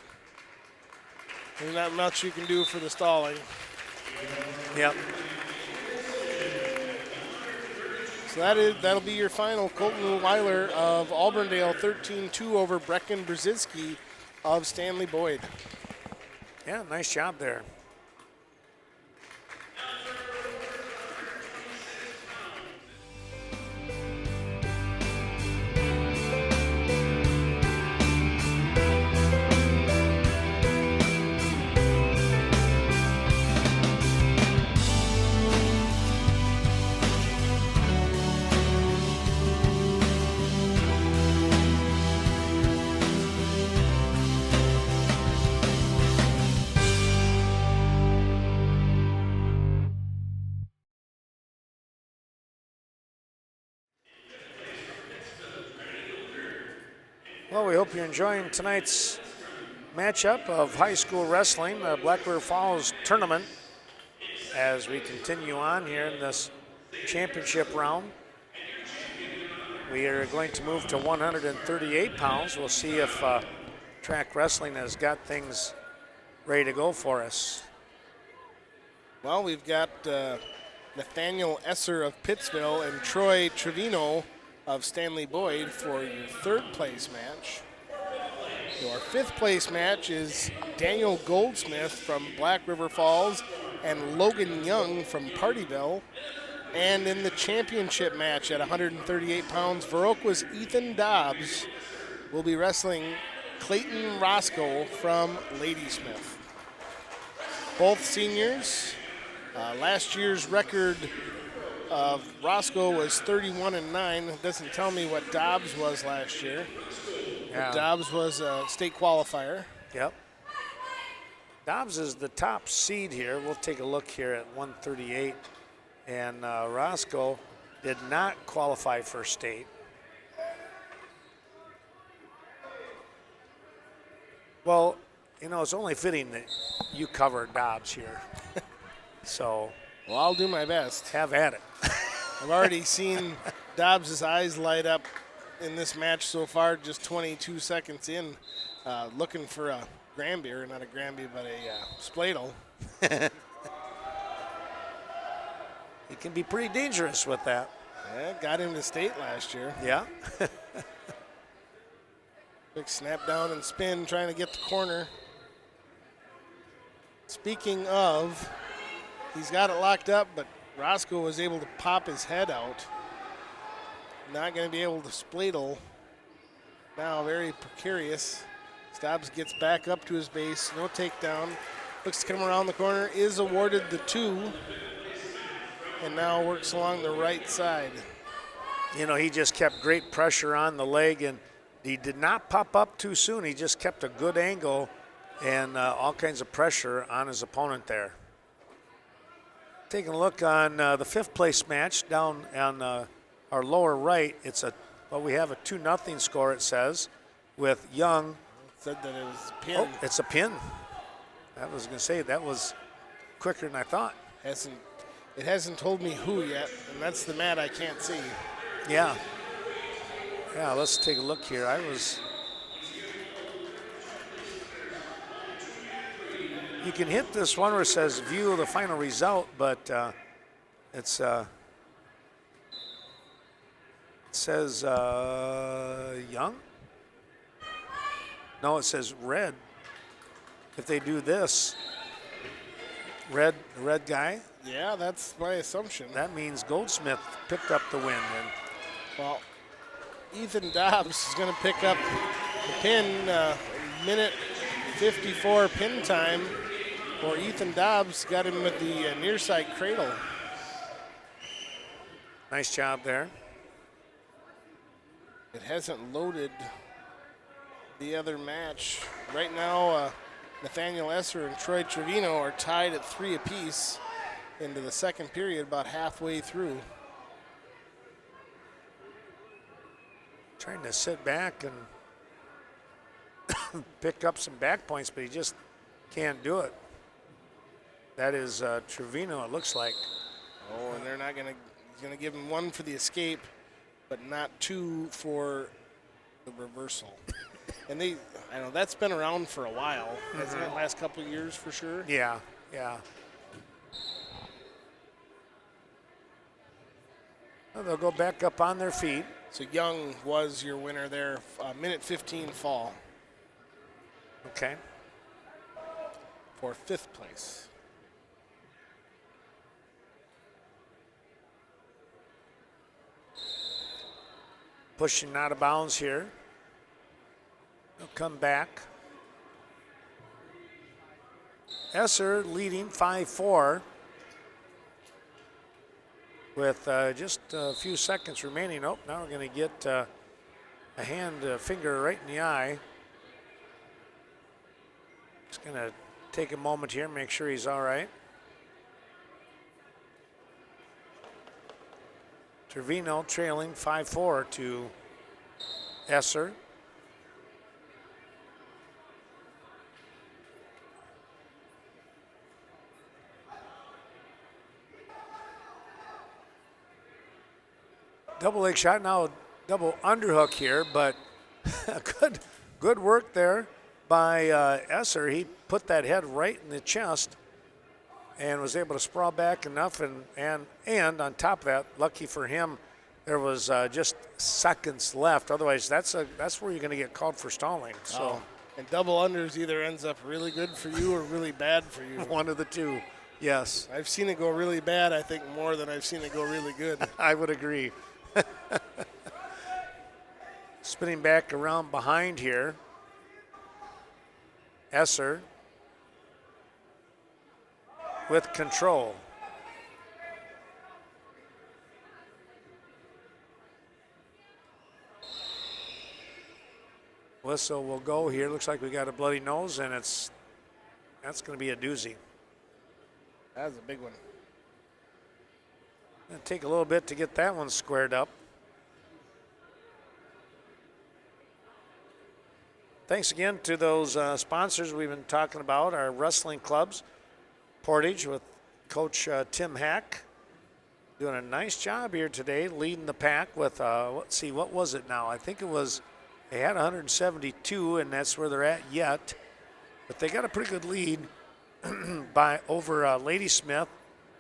there's not much you can do for the stalling. Yep. So that'll be your final. Colton Weiler of Auburndale, 13-2 over Brecken Brzezinski of Stanley Boyd. Yeah, nice job there. Well, we hope you're enjoying tonight's matchup of high school wrestling, the Black River Falls tournament, as we continue on here in this championship round. We are going to move to 138 pounds. We'll see if track wrestling has got things ready to go for us. Well, we've got Nathaniel Esser of Pittsville and Troy Trevino of Stanley Boyd for your third place match. Your fifth place match is Daniel Goldsmith from Black River Falls and Logan Young from Partyville. And in the championship match at 138 pounds, Viroqua's Ethan Dobbs will be wrestling Clayton Roscoe from Ladysmith. Both seniors. Last year's record of Roscoe was 31-9. It doesn't tell me what Dobbs was last year. Yeah. Dobbs was a state qualifier. Yep. Dobbs is the top seed here. We'll take a look here at 138. And Roscoe did not qualify for state. Well, you know, it's only fitting that you cover Dobbs here. So. Well, I'll do my best. Have at it. I've already seen Dobbs' eyes light up in this match so far, just 22 seconds in, looking for a Granby, or not a Granby, but a Spladle. He can be pretty dangerous with that. Yeah, got him to state last year. Yeah. Big snap down and spin, trying to get the corner. Speaking of, he's got it locked up, but Roscoe was able to pop his head out. Not going to be able to spladle. Now very precarious. Dobbs gets back up to his base, no takedown. Looks to come around the corner, is awarded the 2, and now works along the right side. You know, he just kept great pressure on the leg, and he did not pop up too soon. He just kept a good angle and all kinds of pressure on his opponent there. Taking a look on the 5th place match down on our lower right, we have a 2-0 score, it says, with Young. Said that it was a pin. Oh, it's a pin. I was going to say that was quicker than I thought. It hasn't told me who yet, and that's the mat I can't see. Yeah. Yeah, let's take a look here. You can hit this one where it says view the final result, but it says Young. No, it says red. If they do this, red guy. Yeah, that's my assumption. That means Goldsmith picked up the win. And well, Ethan Dobbs is going to pick up the pin. Minute 54 pin time for Ethan Dobbs. Got him with the near side cradle. Nice job there. It hasn't loaded the other match. Right now, Nathaniel Esser and Troy Trevino are tied at 3 apiece into the second period, about halfway through. Trying to sit back and pick up some back points, but he just can't do it. That is Trevino, it looks like. Oh, and they're not going to, he's going to give him 1 for the escape, but not 2 for the reversal. And I know that's been around for a while, hasn't it? Last couple of years for sure. Yeah, yeah. Well, they'll go back up on their feet. So Young was your winner there, minute 15 fall. Okay. For 5th place. Pushing out of bounds here. He'll come back. Esser leading 5-4 with just a few seconds remaining. Oh, now we're going to get a finger right in the eye. Just going to take a moment here, make sure he's all right. Trevino trailing 5-4 to Esser. Double leg shot, now double underhook here, but good work there by Esser. He put that head right in the chest and was able to sprawl back enough, and on top of that, lucky for him, there was just seconds left. Otherwise, that's where you're going to get called for stalling. So, and double unders either ends up really good for you or really bad for you. One of the two, yes. I've seen it go really bad, I think, more than I've seen it go really good. I would agree. Spinning back around behind here, Esser with control. Whistle will go here. Looks like we got a bloody nose, and that's going to be a doozy. That was a big one. It'll take a little bit to get that one squared up. Thanks again to those sponsors we've been talking about, our wrestling clubs. Portage with Coach Tim Hack doing a nice job here today, leading the pack with, let's see, what was it now? I think it was, they had 172, and that's where they're at yet. But they got a pretty good lead by over Ladysmith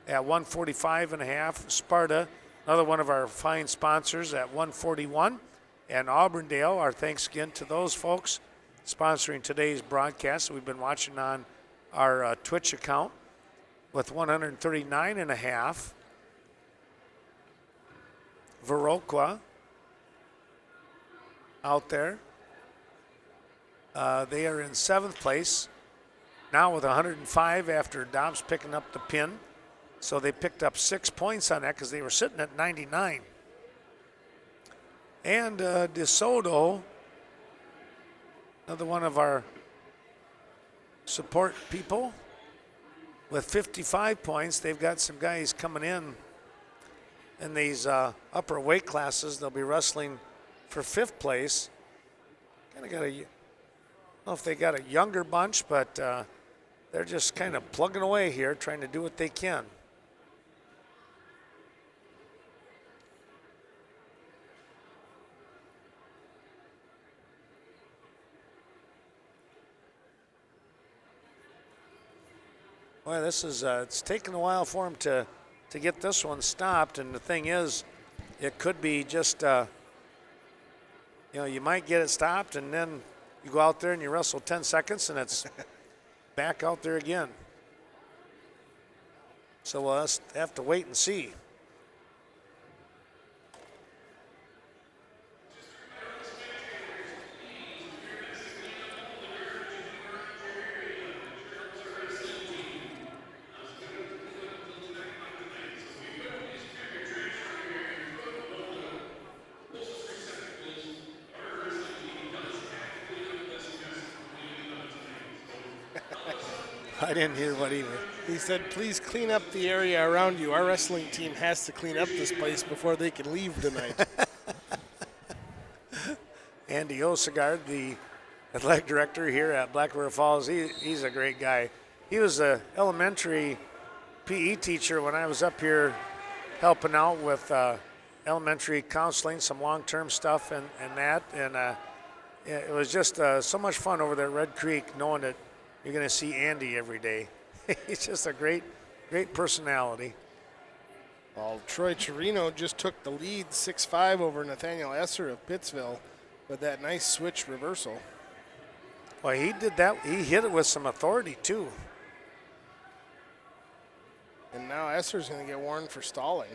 at 145.5. Sparta, another one of our fine sponsors, at 141. And Auburndale, our thanks again to those folks sponsoring today's broadcast that we've been watching on our Twitch account with 139.5. Viroqua out there. They are in 7th place now with 105 after Dobbs picking up the pin. So they picked up 6 points on that because they were sitting at 99. And DeSoto, another one of our support people, with 55 points. They've got some guys coming in these upper weight classes. They'll be wrestling for 5th place. Kind of got I don't know if they got a younger bunch, but they're just kind of plugging away here, trying to do what they can. Well, this is it's taken a while for them to get this one stopped, and the thing is, it could be just you might get it stopped, and then you go out there and you wrestle 10 seconds, and it's back out there again. So we'll have to wait and see. I didn't hear what he was. He said, please clean up the area around you. Our wrestling team has to clean up this place before they can leave tonight. Andy Osegard, the athletic director here at Black River Falls, he's a great guy. He was an elementary PE teacher when I was up here helping out with elementary counseling, some long-term stuff and that. And it was just so much fun over there at Red Creek, knowing that you're going to see Andy every day. He's just a great personality. Well, Troy Chirino just took the lead 6-5 over Nathaniel Esser of Pittsville with that nice switch reversal. Well, he did that. He hit it with some authority, too. And now Esser's going to get warned for stalling.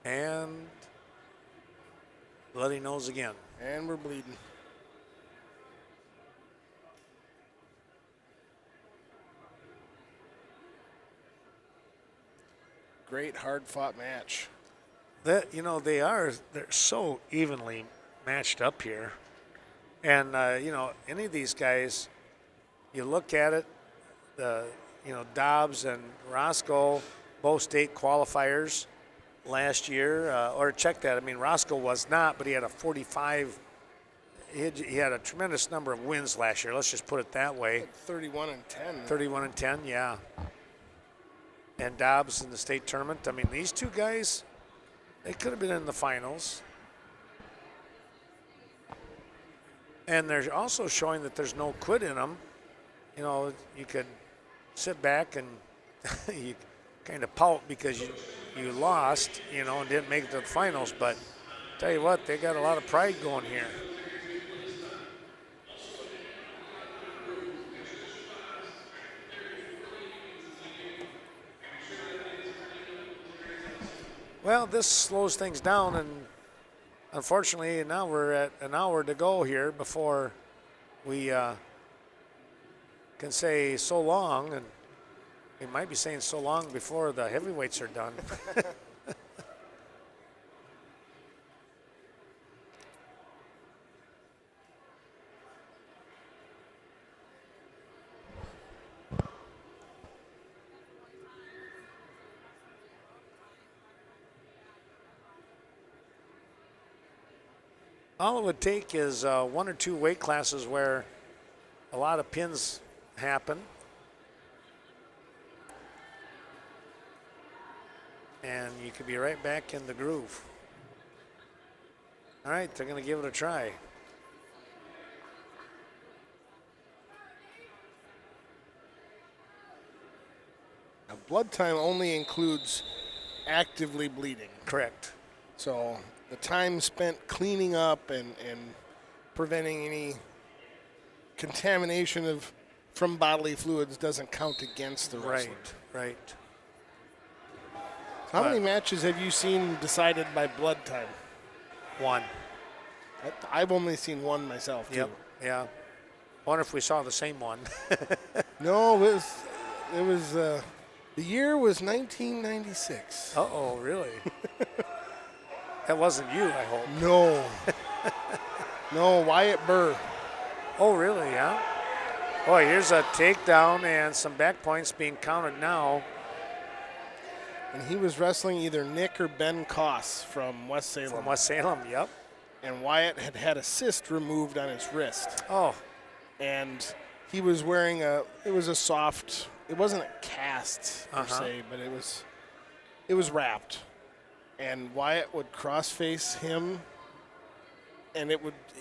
And bloody nose again. And we're bleeding. Great hard-fought match. They're so evenly matched up here. And, any of these guys, you look at it, Dobbs and Roscoe, both state qualifiers last year, or check that. I mean, Roscoe was not, but he had a 45. He had a tremendous number of wins last year. Let's just put it that way. 31-10. 31-10, yeah. And Dobbs in the state tournament. I mean, these two guys, they could have been in the finals. And they're also showing that there's no quit in them. You could sit back and you kind of pout because you lost, and didn't make it to the finals. But tell you what, they got a lot of pride going here. Well, this slows things down, and unfortunately, now we're at an hour to go here before we can say so long, and we might be saying so long before the heavyweights are done. All it would take is one or two weight classes where a lot of pins happen. And you could be right back in the groove. All right, they're going to give it a try. Now, blood time only includes actively bleeding. Correct. So the time spent cleaning up and preventing any contamination from bodily fluids doesn't count against the wrestler. Right. How many matches have you seen decided by blood time? One. I've only seen one myself, too. Yep. Yeah. Wonder if we saw the same one. No, it was the year was 1996. Uh-oh, really? That wasn't you, I hope. No. No, Wyatt Burr. Oh, really, yeah? Boy, here's a takedown and some back points being counted now. And he was wrestling either Nick or Ben Koss from West Salem. From West Salem, yep. And Wyatt had a cyst removed on his wrist. Oh. And he was wearing it was a soft, it wasn't a cast per se, but it was wrapped. And Wyatt would cross-face him, and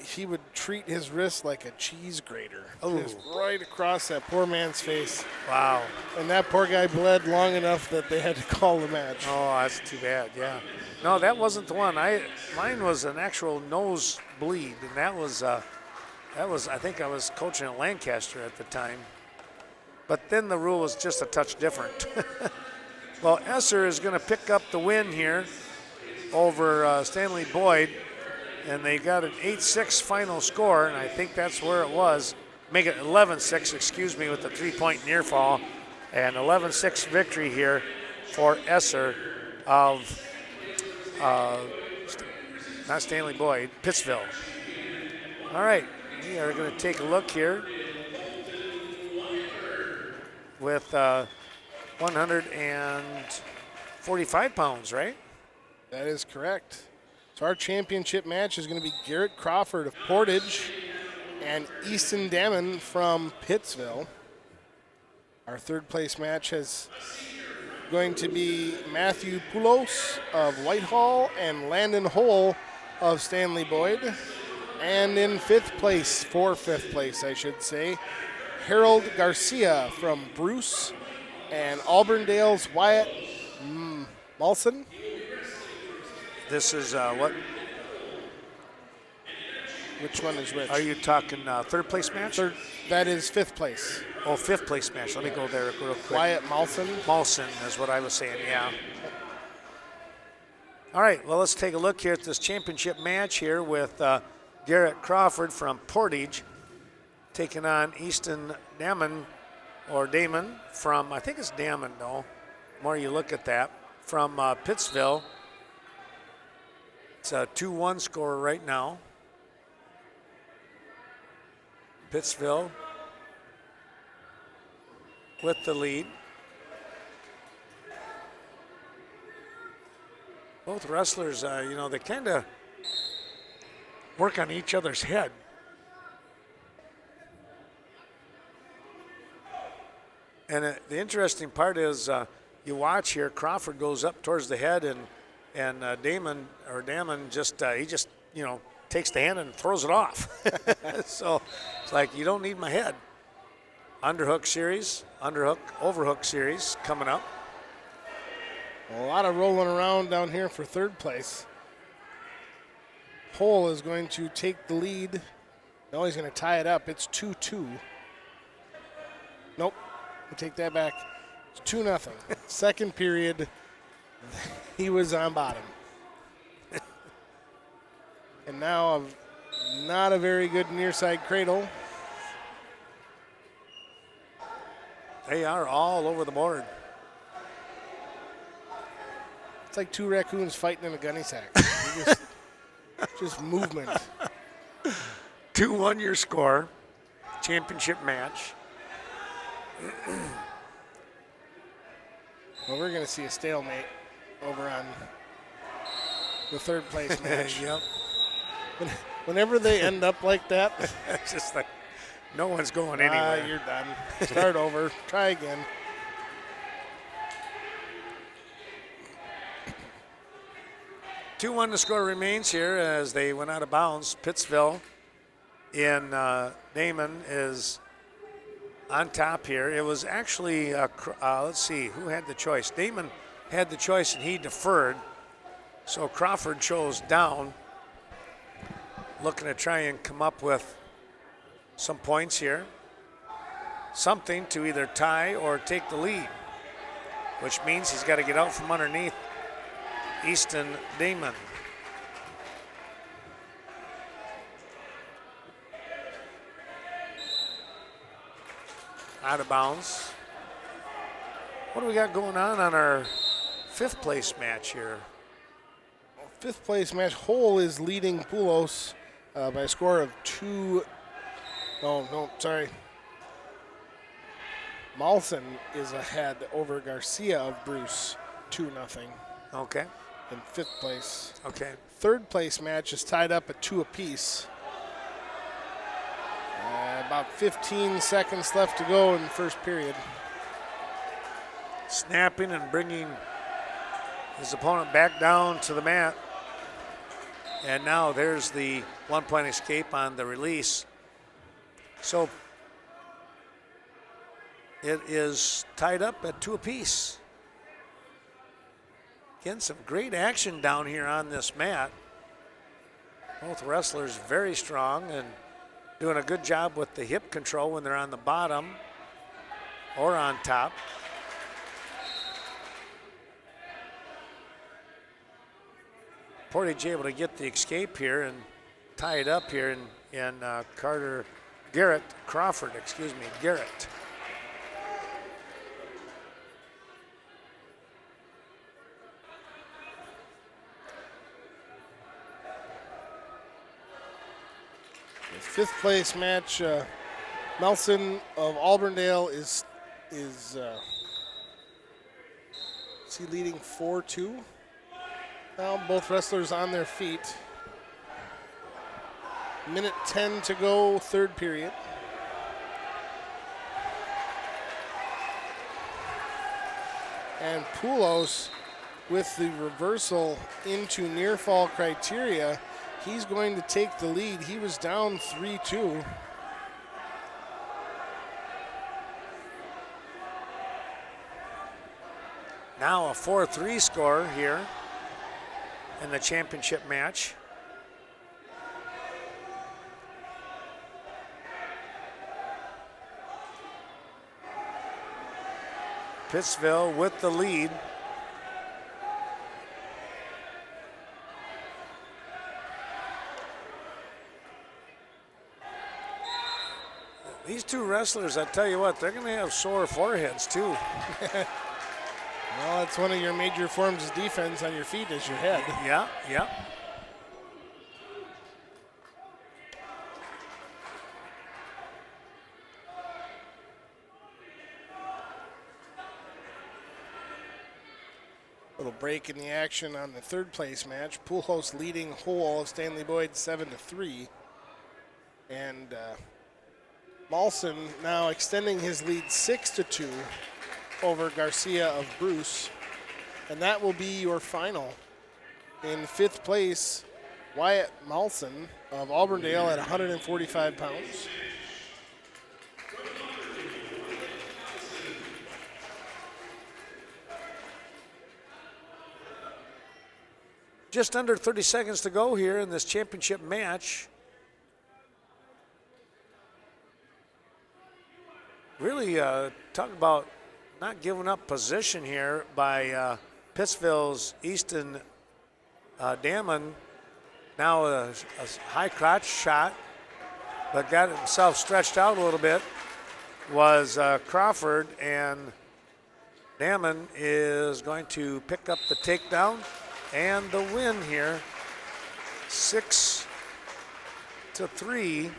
he would treat his wrist like a cheese grater. Just right across that poor man's face. Wow. And that poor guy bled long enough that they had to call the match. Oh, that's too bad, yeah. No, that wasn't the one. Mine was an actual nose bleed, and that was I think I was coaching at Lancaster at the time. But then the rule was just a touch different. Well, Esser is going to pick up the win here over Stanley Boyd, and they got an 8-6 final score, and I think that's where it was. Make it 11-6, excuse me, with the three-point near fall, and 11-6 victory here for Esser of not Stanley Boyd, Pittsville. All right, we are going to take a look here with 145 pounds, right? That is correct. So our championship match is going to be Garrett Crawford of Portage and Easton Damon from Pittsville. Our third place match is going to be Matthew Poulos of Whitehall and Landon Hole of Stanley Boyd. And in fifth place, I should say, Harold Garcia from Bruce and Auburndale's Wyatt Malson. This is what? Which one is which? Are you talking third place match? That is fifth place. Oh, fifth place match. Let me go there real quick. Wyatt Malson. Malson is what I was saying, yeah. All right, well, let's take a look here at this championship match here with Garrett Crawford from Portage taking on Easton Damon from, I think it's Damon, though. The more you look at that, from Pittsville. It's a 2-1 score right now. Pittsville with the lead. Both wrestlers, they kind of work on each other's head. And the interesting part is you watch here, Crawford goes up towards the head, and Damon just takes the hand and throws it off. So it's like, you don't need my head. Underhook, overhook series coming up. A lot of rolling around down here for third place. Hole is going to take the lead. No, he's going to tie it up. It's 2-2. Nope. We'll take that back. It's 2-0. Second period, he was on bottom. And now not a very good near side cradle. They are all over the board. It's like two raccoons fighting in a gunny sack. Just movement. 2-1 your score. Championship match. Well, we're going to see a stalemate over on the third place match. Yep. Whenever they end up like that, It's just like no one's going anywhere. you're done. Start over. Try again. Two-one. The score remains here as they went out of bounds. Pittsville in Damon is on top here. It was actually, let's see, who had the choice? Damon had the choice and he deferred. So Crawford chose down, looking to try and come up with some points here. Something to either tie or take the lead, which means he's got to get out from underneath Easton Damon. Out of bounds. What do we got going on our fifth place match here? Fifth place match. Hole is leading Poulos by a score of 2. No, sorry. Malson is ahead over Garcia of Bruce, 2-0 Okay. in fifth place. Okay. Third place match is tied up at 2 apiece. About 15 seconds left to go in the first period. Snapping and bringing his opponent back down to the mat. And now there's the 1-point escape on the release. So it is tied up at 2 apiece. Again, some great action down here on this mat. Both wrestlers very strong and doing a good job with the hip control when they're on the bottom or on top. Portage able to get the escape here and tie it up here in Crawford. Garrett. The fifth place match, Nelson of Auburndale is he leading 4-2? Now both wrestlers on their feet. Minute 10 to go, third period. And Poulos with the reversal into near fall criteria. He's going to take the lead. He was down 3-2. Now a 4-3 score here in the championship match. Pittsville with the lead. These two wrestlers, I tell you what, they're going to have sore foreheads too. Well, that's one of your major forms of defense on your feet is your head. Yeah. Little break in the action on the third place match. Poulos leading Hole of Stanley Boyd 7-3. And Malson now extending his lead 6-2 over Garcia of Bruce. And that will be your final. In fifth place, Wyatt Malson of Auburndale at 145 pounds. Just under 30 seconds to go here in this championship match. Really talk about not giving up position here by Pittsville's Easton Damon. Now a high crotch shot, but got himself stretched out a little bit, was Crawford, and Damon is going to pick up the takedown and the win here. 6-3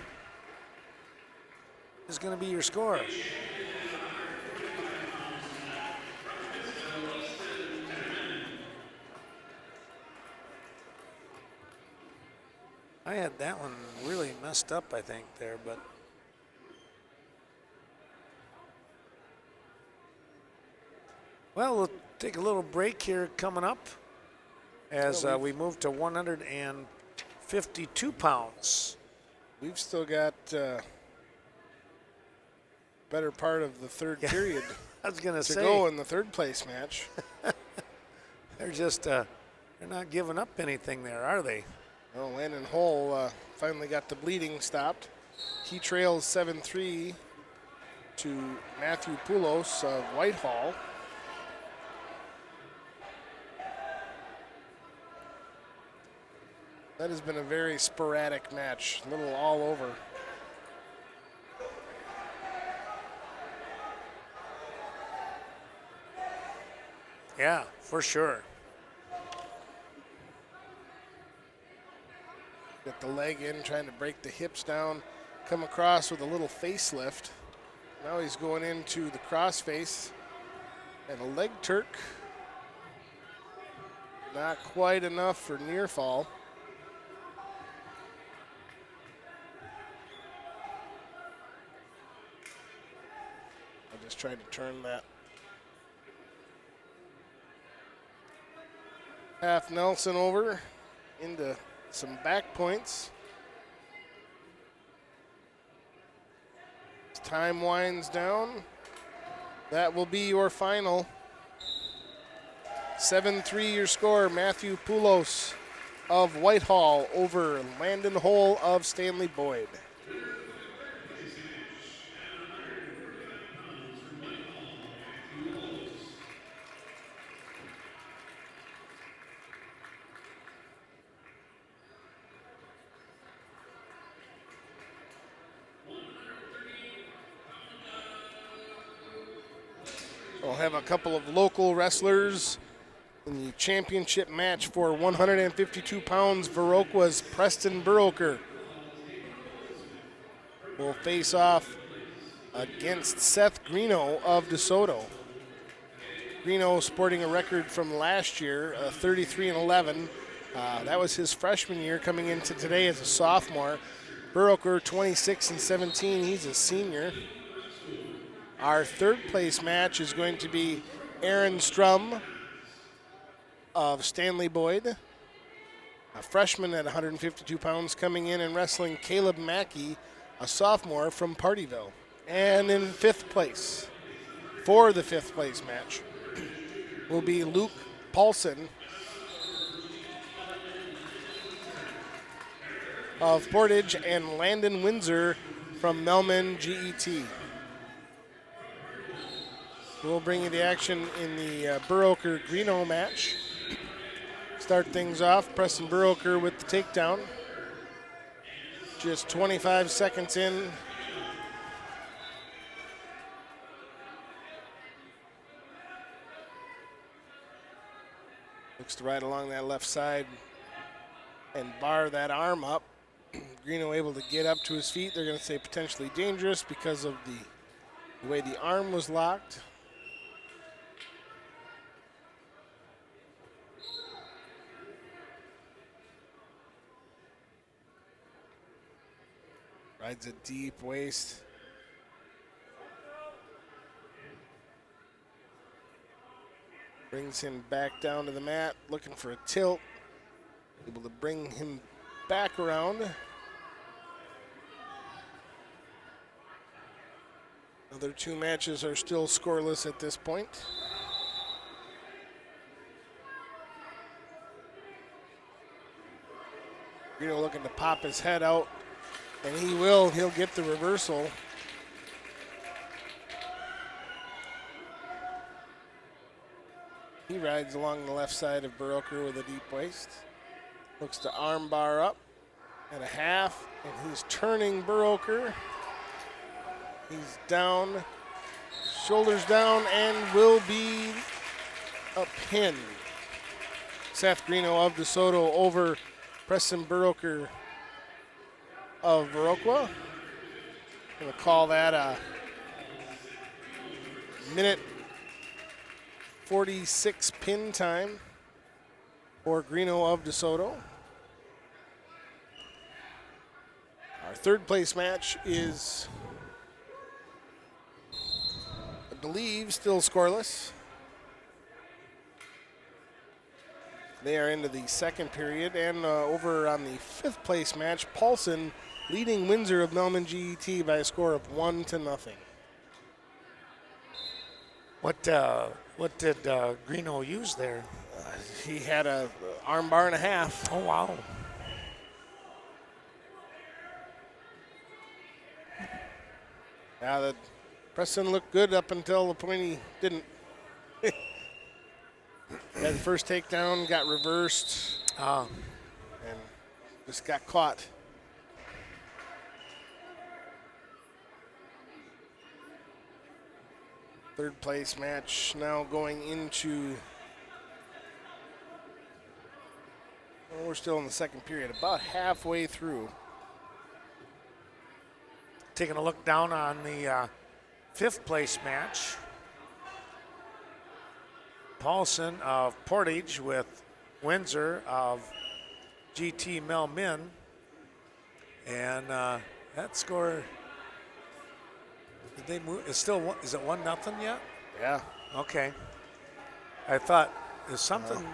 is going to be your score. I had that one really messed up, I think, there, but. Well, we'll take a little break here coming up as we move to 152 pounds. We've still got better part of the third period I was going to say. go in the third place match. They're just, they're not giving up anything there, are they? Well, Landon Hull finally got the bleeding stopped. He trails 7-3 to Matthew Poulos of Whitehall. That has been a very sporadic match, a little all over. Yeah, for sure. Got the leg in, trying to break the hips down, come across with a little facelift. Now he's going into the crossface and a leg Turk. Not quite enough for near fall. I just tried to turn that half Nelson over into some back points. As time winds down, that will be your final. 7-3 your score, Matthew Poulos of Whitehall over Landon Hull of Stanley Boyd. We'll have a couple of local wrestlers in the championship match for 152 pounds. Viroqua's Preston Burroker will face off against Seth Greeno of DeSoto. Greeno sporting a record from last year, 33-11. That was his freshman year, coming into today as a sophomore. Burroker 26-17. He's a senior. Our third place match is going to be Aaron Strum of Stanley Boyd, a freshman at 152 pounds, coming in and wrestling Caleb Mackey, a sophomore from Partyville. And in fifth place, for the fifth place match, will be Luke Paulson of Portage and Landon Windsor from Melman GET. We'll bring you the action in the Burroker-Greeno match. Start things off, Preston Burroker with the takedown. Just 25 seconds in. Looks to ride along that left side and bar that arm up. Greeno able to get up to his feet. They're going to say potentially dangerous because of the way the arm was locked. Rides a deep waist. Brings him back down to the mat, looking for a tilt. Able to bring him back around. Other two matches are still scoreless at this point. Greeno looking to pop his head out. And he will. He'll get the reversal. He rides along the left side of Burroker with a deep waist. Looks to arm bar up and a half. And he's turning Burroker. He's down, shoulders down, and will be a pin. Seth Greeno of DeSoto over Preston Burroker of Viroqua. Going to call that a minute 46 pin time for Greeno of DeSoto. Our third place match is, I believe, still scoreless. They are into the second period, and over on the fifth place match, Paulson leading Windsor of Melman GET by a score of 1-0. What did Greeno use there? He had a arm bar and a half. Oh, wow. Yeah, the Preston looked good up until the point he didn't. Had the first takedown, got reversed, and just got caught. Third place match now going into, well, we're still in the second period, about halfway through. Taking a look down on the fifth place match. Paulson of Portage with Windsor of GT Melmin. And that score, did they move? It's still one, is it 1-0 yet? Yeah. Okay. I thought there's something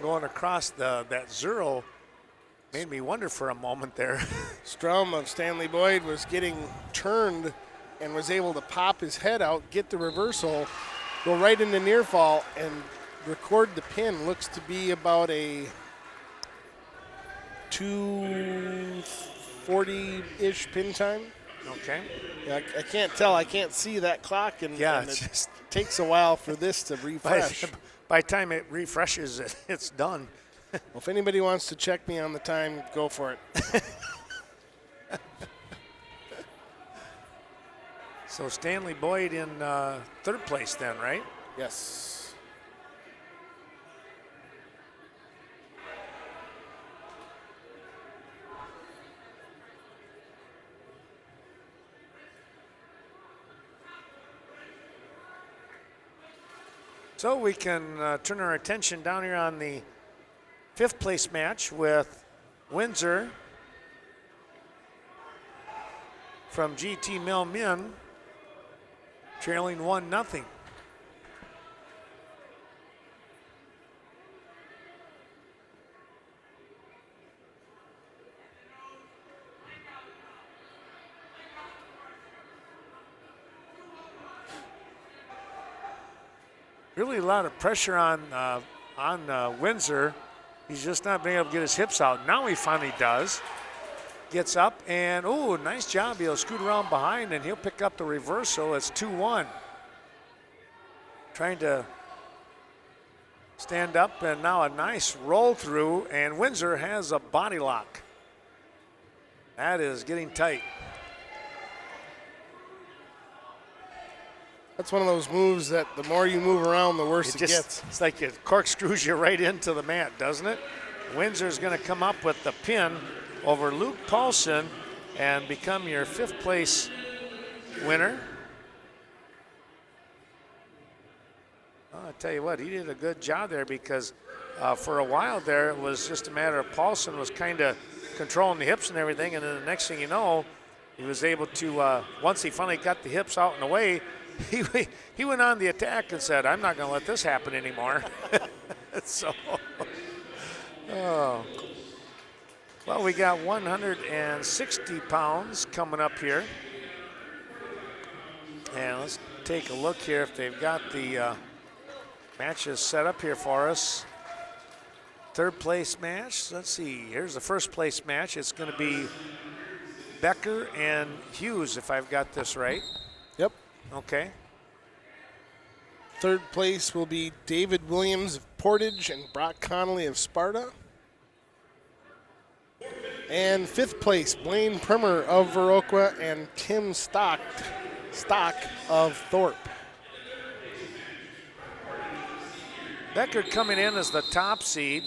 going across that zero. Made me wonder for a moment there. Strum of Stanley Boyd was getting turned and was able to pop his head out, get the reversal, go right into near fall, and record the pin. Looks to be about a 2:40-ish pin time. Okay. Yeah, I can't tell. I can't see that clock, and, Yeah, and it's it just takes a while for this to refresh. by the time it refreshes, it's done. Well, if anybody wants to check me on the time, go for it. So Stanley Boyd in third place then, right? Yes. So we can turn our attention down here on the fifth place match with Windsor from GT Melmin trailing 1-0. Really a lot of pressure on Windsor. He's just not being able to get his hips out. Now he finally does. Gets up and, oh, nice job. He'll scoot around behind and he'll pick up the reversal. It's 2-1. Trying to stand up, and now a nice roll through, and Windsor has a body lock. That is getting tight. That's one of those moves that the more you move around, the worse it gets. It's like it corkscrews you right into the mat, doesn't it? Windsor's going to come up with the pin over Luke Paulson and become your fifth place winner. Well, I tell you what, he did a good job there, because for a while there it was just a matter of Paulson was kind of controlling the hips and everything, and then the next thing you know, he was able to, once he finally got the hips out and away, he went on the attack and said, I'm not going to let this happen anymore. So, oh. Well, we got 160 pounds coming up here. And let's take a look here if they've got the matches set up here for us. Third place match, let's see, here's the first place match. It's going to be Becker and Hughes, if I've got this right. Yep. Okay. Third place will be David Williams of Portage and Brock Connolly of Sparta. And fifth place, Blaine Primer of Viroqua and Tim Stock of Thorpe. Becker coming in as the top seed.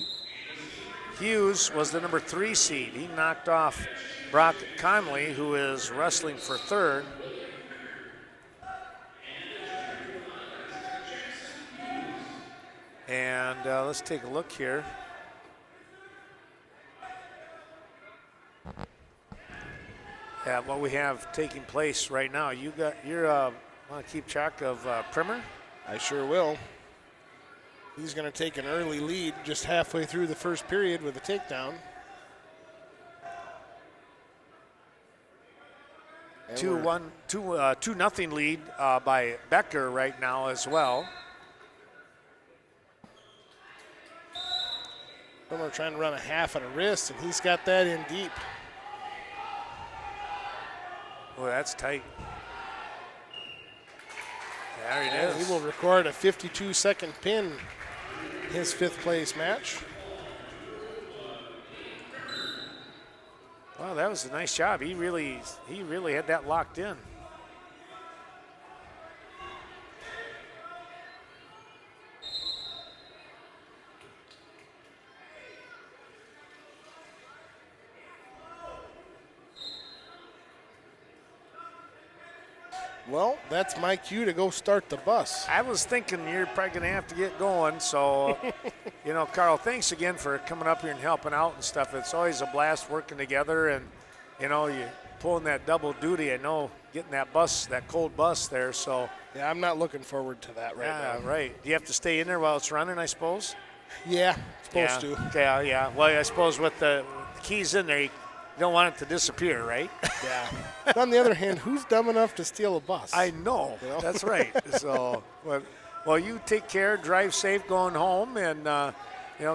Hughes was the number 3 seed. He knocked off Brock Conley, who is wrestling for third. And let's take a look here. at what we have taking place right now. You're want to keep track of Primer? I sure will. He's going to take an early lead just halfway through the first period with a takedown. And 2-0 lead by Becker right now as well. We're trying to run a half and a wrist, and he's got that in deep. Oh, that's tight. There it is. He will record a 52-second pin in his fifth-place match. Well, that was a nice job. He really had that locked in. Well, that's my cue to go start the bus. I was thinking you're probably going to have to get going. So, Carl, thanks again for coming up here and helping out and stuff. It's always a blast working together, and, you pulling that double duty. I know getting that bus, that cold bus there. So yeah, I'm not looking forward to that right now. Right. Do you have to stay in there while it's running, I suppose? Yeah, supposed to. Okay, yeah. Well, I suppose with the keys in there, you don't want it to disappear, right? Yeah. But on the other hand, who's dumb enough to steal a bus? I know. That's right. So, well, you take care, drive safe going home, and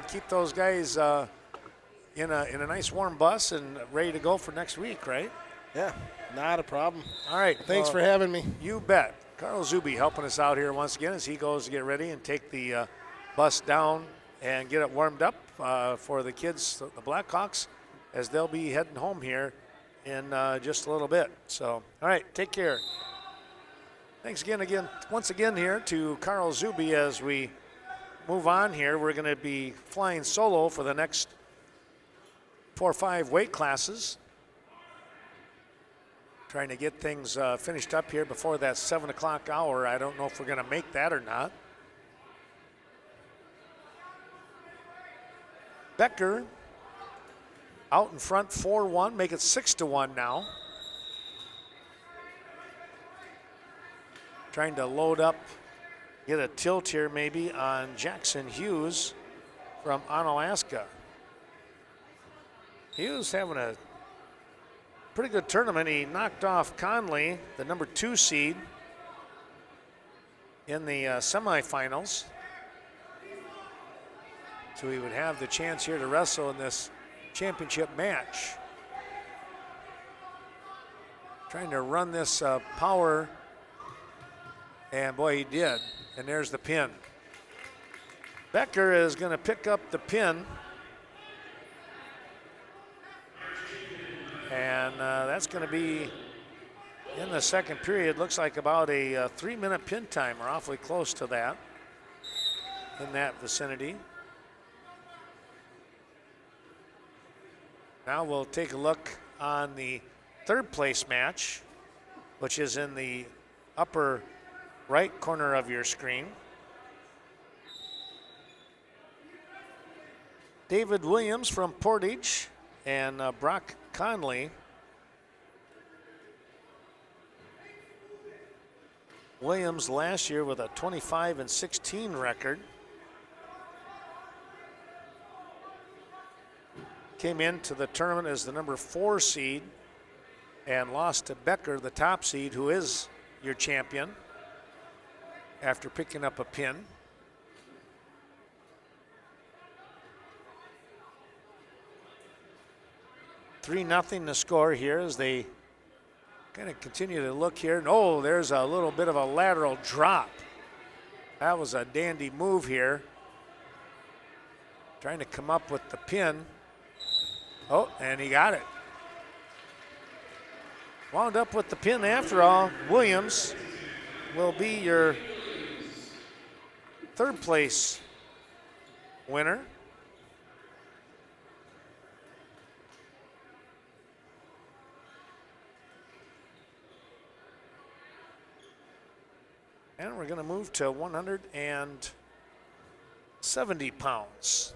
keep those guys in a nice warm bus and ready to go for next week, right? Yeah, not a problem. All right. Thanks for having me. You bet. Carl Zuby helping us out here once again as he goes to get ready and take the bus down and get it warmed up for the kids, the Blackhawks, as they'll be heading home here in just a little bit. So, all right, take care. Thanks once again here to Carl Zuby as we move on here. We're going to be flying solo for the next 4 or 5 weight classes. Trying to get things finished up here before that 7 o'clock hour. I don't know if we're going to make that or not. Becker out in front 4-1, make it 6-1 now. Trying to load up, get a tilt here maybe on Jackson Hughes from Onalaska. Hughes having a pretty good tournament. He knocked off Conley, the number 2 seed, in the semifinals. So he would have the chance here to wrestle in this championship match. Trying to run this power, and boy, he did. And there's the pin. Becker is going to pick up the pin. And that's going to be in the second period. Looks like about a 3-minute pin time, or awfully close to that, in that vicinity. Now we'll take a look on the third place match, which is in the upper right corner of your screen. David Williams from Portage and Brock Conley. Williams last year with a 25-16 record. Came into the tournament as the number 4 seed and lost to Becker, the top seed, who is your champion, after picking up a pin. $3-0 the score here as they kind of continue to look here. Oh, there's a little bit of a lateral drop. That was a dandy move here. Trying to come up with the pin. Oh, and he got it. Wound up with the pin after all. Williams will be your third place winner. And we're going to move to 170 pounds.